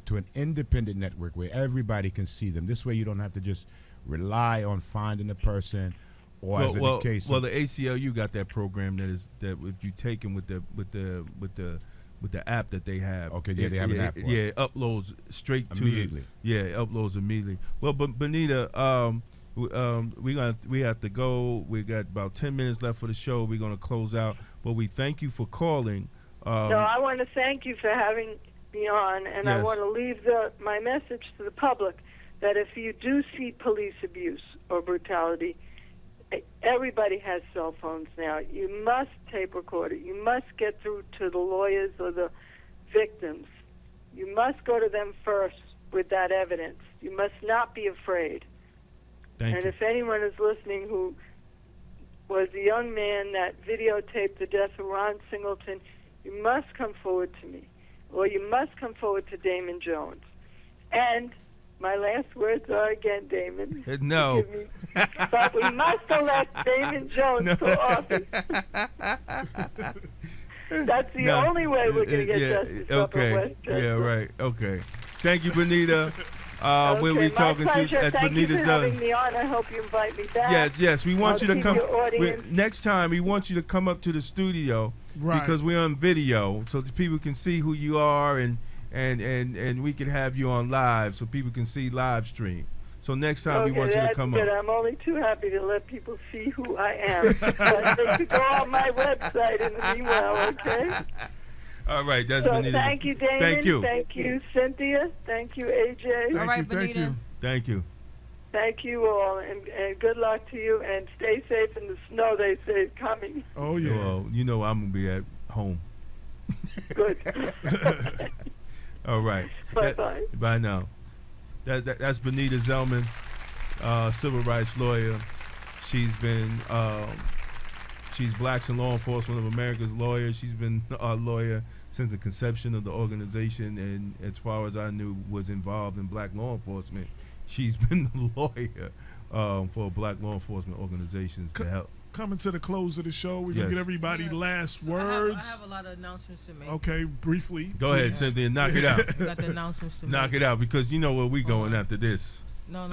to an independent network where everybody can see them. This way, you don't have to just rely on finding the person, or as in the case. Well, the ACLU got that program that if you take them with the app that they have. Okay, yeah, they have an app for it. Yeah, it uploads straight to Immediately. It uploads immediately. Well, but Banita, we have to go. We got about 10 minutes left for the show. We're gonna close out, but we thank you for calling. so I want to thank you for having me on, and I Yes. want to leave my message to the public that if you do see police abuse or brutality, Everybody has cell phones now. You must tape record it. You must get through to the lawyers or the victims. You must go to them first with that evidence. You must not be afraid. Thank you. If anyone is listening who was the young man that videotaped the death of Ron Singleton, you must come forward to me, or you must come forward to Damon Jones. And my last words are again, Damon. No. Forgive me, but we must elect Damon Jones for office. That's the only way we're going to get justice up in Westchester. Yeah, right. Okay. Thank you, Banita. Okay, We'll be talking my pleasure. to at Thank you Banita's. for having me on. I hope you invite me back. Yes. We want you to keep come. your audience. Next time, we want you to come up to the studio because we're on video, so that people can see who you are, and we can have you on live, so people can see live stream. So next time we want you to come good. up. I'm only too happy to let people see who I am. But they could go on my website in the meanwhile, okay? All right, that's so Banita. Thank you, Damon. Thank you. Thank you, Cynthia. Thank you, AJ. All right, Banita. Thank you. Thank you all, and good luck to you, and stay safe in the snow they say is coming. Oh, yeah. Well, you know I'm going to be at home. Good. All right. Bye-bye. Bye now. That's Banita Zelman, civil rights lawyer. She's been, she's Blacks in Law Enforcement of America's lawyer. She's been a lawyer since the conception of the organization, and as far as I knew, was involved in black law enforcement. She's been the lawyer for black law enforcement organizations to help. Coming to the close of the show, we're going to get everybody last words. I have a lot of announcements to make. Okay, briefly. Go ahead, Cynthia, knock it out. Got the announcements to knock make. it out, because you know where we going after this. No.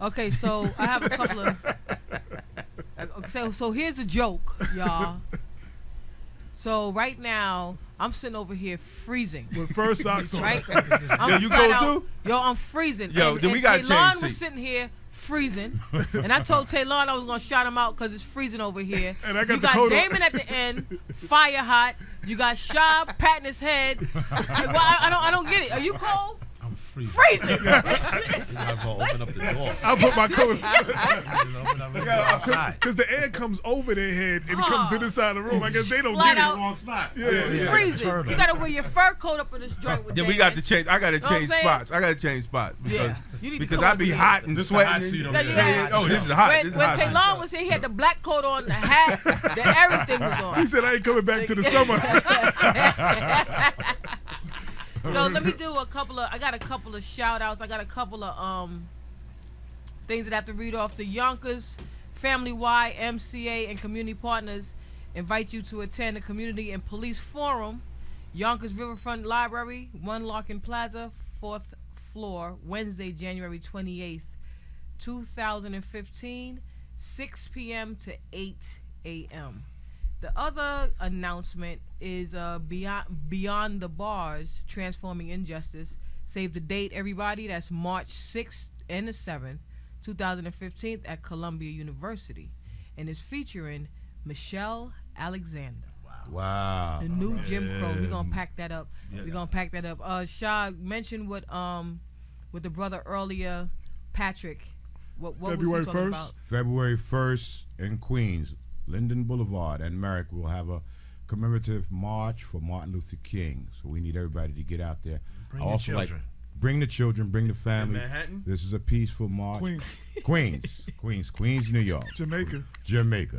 Okay, so I have a couple of. So here's a joke, y'all. So right now, I'm sitting over here freezing. With first socks on. Right? Yo, you go too? Yo, I'm freezing. Yo, then we got to change Taylon seats. was sitting here freezing, and I told Taylon I was gonna shout him out because it's freezing over here. And I got you the got coat on. Damon at the end, fire hot. You got Shab patting his head. Well, I don't get it. Are you cold? I'm freezing. Freezing. You guys all open up the door. I'll put my coat on. Outside. Because the air comes over their head and it comes to this side of the room. I guess they don't Flat get out. it. Wrong spot. Yeah. Freezing. You gotta wear your fur coat up in this joint with Then Damon. we got to change. I got to Know what I'm change saying? spots. I got to change spots because Yeah. You need to because come I up be here. hot and This the hot sweating. seat over Yeah, there. yeah. Oh, this is hot. When This is hot. Taylon was here, he had the black coat on, the hat, everything was on. He said, I ain't coming back to the summer. So let me do I got a couple of shout outs. I got a couple of things that I have to read off. The Yonkers Family Y, MCA, and community partners invite you to attend the Community and Police Forum, Yonkers Riverfront Library, 1 Larkin Plaza, 4th floor, Wednesday, January 28th, 2015, 6 p.m. to 8 a.m. The other announcement is Beyond the Bars, Transforming Injustice. Save the date, everybody. That's March 6th and the 7th, 2015 at Columbia University. And it's featuring Michelle Alexander. Wow. The new Jim Crow. We're going to pack that up. Yes. We're going to pack that up. Shah mentioned with the brother earlier, Patrick. What February was he talking 1st? about? February 1st in Queens, Linden Boulevard and Merrick will have a commemorative march for Martin Luther King. So we need everybody to get out there. Bring I your also children. Bring the children, bring the family. Manhattan? This is a peaceful march. Queens, New York. Jamaica.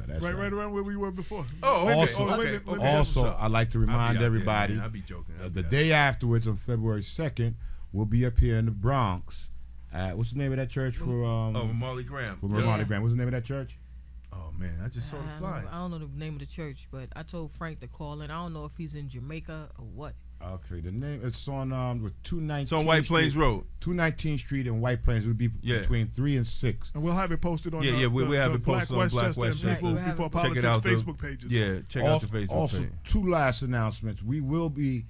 That's Right around where we were before. Oh, wait a minute. Also, Okay. wait, also I'd like to remind everybody, I'll be joking. the day afterwards on February 2nd, we'll be up here in the Bronx. What's the name of that church for Marley Graham. For Marley Graham. What's the name of that church? Oh man, I just saw the flyer. I don't know the name of the church, but I told Frank to call in. I don't know if he's in Jamaica or what. Okay, the name it's on with 219. It's on White Plains Road. 219th Street in White Plains. It would be between 3 and 6. And we'll have it posted on we'll have it Black posted on Black Westchester and People Before Politics Facebook pages. Check out the Facebook also, page. 2 last announcements. We will be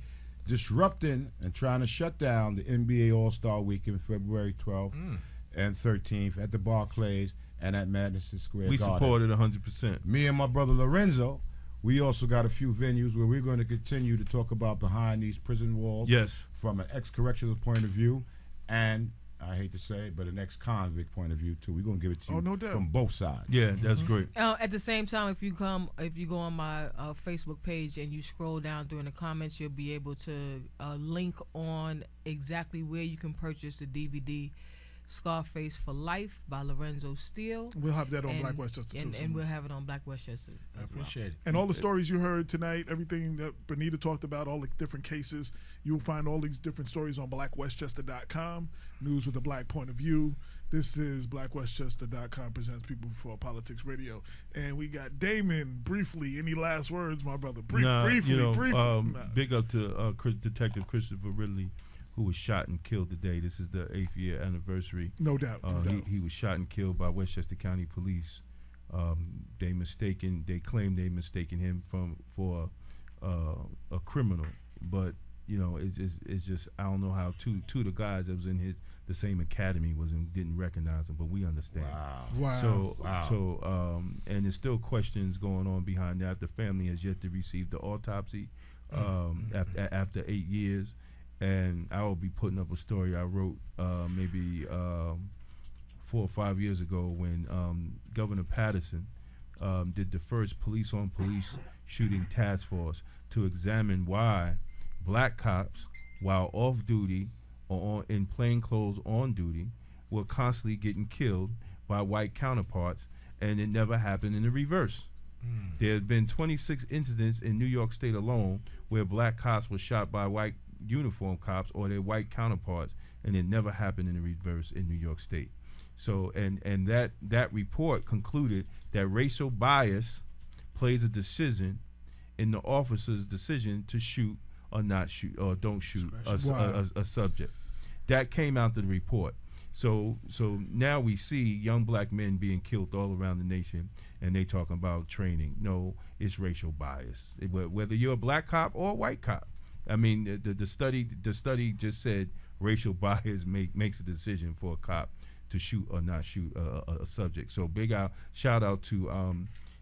disrupting and trying to shut down the NBA All-Star Weekend February 12th and 13th at the Barclays and at Madison Square We Garden. support it 100%. Me and my brother Lorenzo, we also got a few venues where we're going to continue to talk about behind these prison walls. Yes. From an ex-correctional point of view and I hate to say it, but an ex-convict point of view too. We're gonna give it to you no doubt. from both sides. Yeah, that's great. At the same time, if you go on my Facebook page and you scroll down during the comments, you'll be able to link on exactly where you can purchase the DVD Scarface for Life by Lorenzo Steele. We'll have that on Black Westchester too. And we'll have it on Black Westchester. I appreciate it. And all the stories you heard tonight, everything that Banita talked about, all the different cases, you'll find all these different stories on blackwestchester.com, news with a black point of view. This is blackwestchester.com presents People Before Politics Radio. And we got Damon, briefly, any last words, my brother? Briefly. Big up to Detective Christopher Ridley, who was shot and killed today. This is the 8th year anniversary. No doubt. He was shot and killed by Westchester County Police. They claim they mistaken him for a criminal, but it's just I don't know how two of the guys that was in the same academy didn't recognize him, but we understand. Wow. So and there's still questions going on behind that. The family has yet to receive the autopsy after 8 years. And I will be putting up a story I wrote maybe 4 or 5 years ago when Governor Patterson did the first police-on-police shooting task force to examine why black cops, while off duty or in plain clothes on duty, were constantly getting killed by white counterparts, and it never happened in the reverse. There have been 26 incidents in New York State alone where black cops were shot by white uniform cops or their white counterparts, and it never happened in the reverse in New York State. So and that report concluded that racial bias plays a decision in the officer's decision to shoot or not shoot or don't shoot a subject. That came out of the report. So now we see young black men being killed all around the nation, and they talking about training. No, it's racial bias. Whether you're a black cop or a white cop. I mean, the study just said racial bias makes a decision for a cop to shoot or not shoot a subject. So shout out to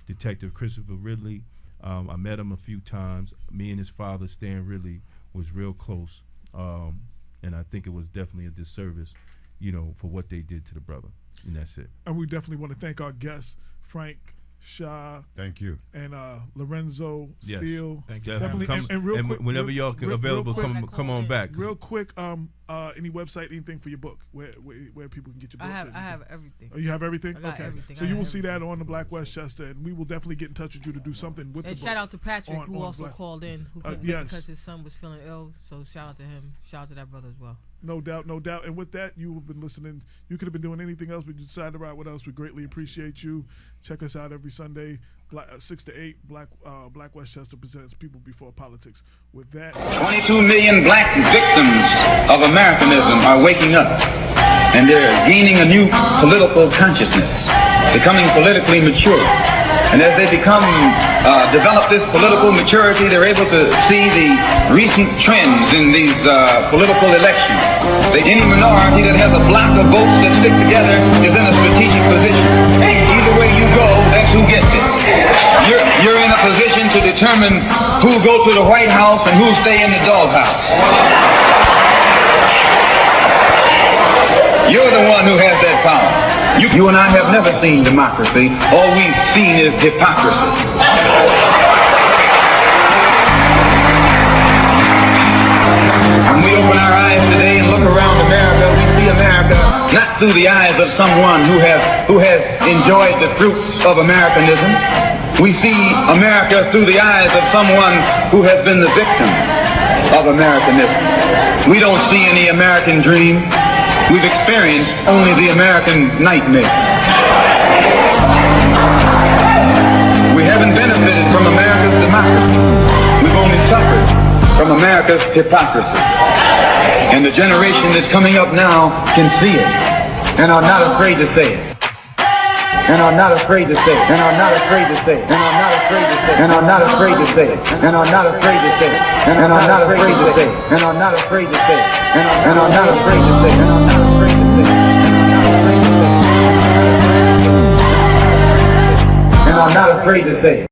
Detective Christopher Ridley. I met him a few times. Me and his father, Stan Ridley, was real close, and I think it was definitely a disservice, for what they did to the brother. And that's it. And we definitely want to thank our guests, Frank Shaw. Thank you. And Lorenzo Steele. Thank you. Definitely. And real quick, whenever y'all can available, come on back. Real quick, any website, anything for your book, where people can get your book? I have everything. Oh, you have everything? I got okay. Everything. So you will see that on the Black Westchester, and we will definitely get in touch with you to do something with the book. And shout out to Patrick, who also called in, who couldn't yes. because his son was feeling ill. So shout out to him. Shout out to that brother as well. No doubt. And with that, you have been listening. You could have been doing anything else, but you decided to ride with us. We greatly appreciate you. Check us out every Sunday, 6 to 8. Black Westchester presents People Before Politics. With that, 22 million black victims of Americanism are waking up, and they're gaining a new political consciousness, becoming politically mature. And as they develop this political maturity, they're able to see the recent trends in these political elections. Any minority that has a block of votes that stick together is in a strategic position. Either way you go, that's who gets it. You're in a position to determine who go to the White House and who stay in the doghouse. You're the one who has that power. You and I have never seen democracy. All we've seen is hypocrisy. When we open our eyes today and look around America, we see America not through the eyes of someone who has enjoyed the fruits of Americanism. We see America through the eyes of someone who has been the victim of Americanism. We don't see any American dream. We've experienced only the American nightmare. We haven't benefited from America's democracy. We've only suffered from America's hypocrisy. And the generation that's coming up now can see it and are not afraid to say it. And are not afraid to say it. And are not afraid to say it. And are not afraid to say it. And are not afraid to say it. And are not afraid to say it. And are not afraid to say it. And are not afraid to say it. And are not afraid to say it. And are not afraid to say it. And are not afraid to say it.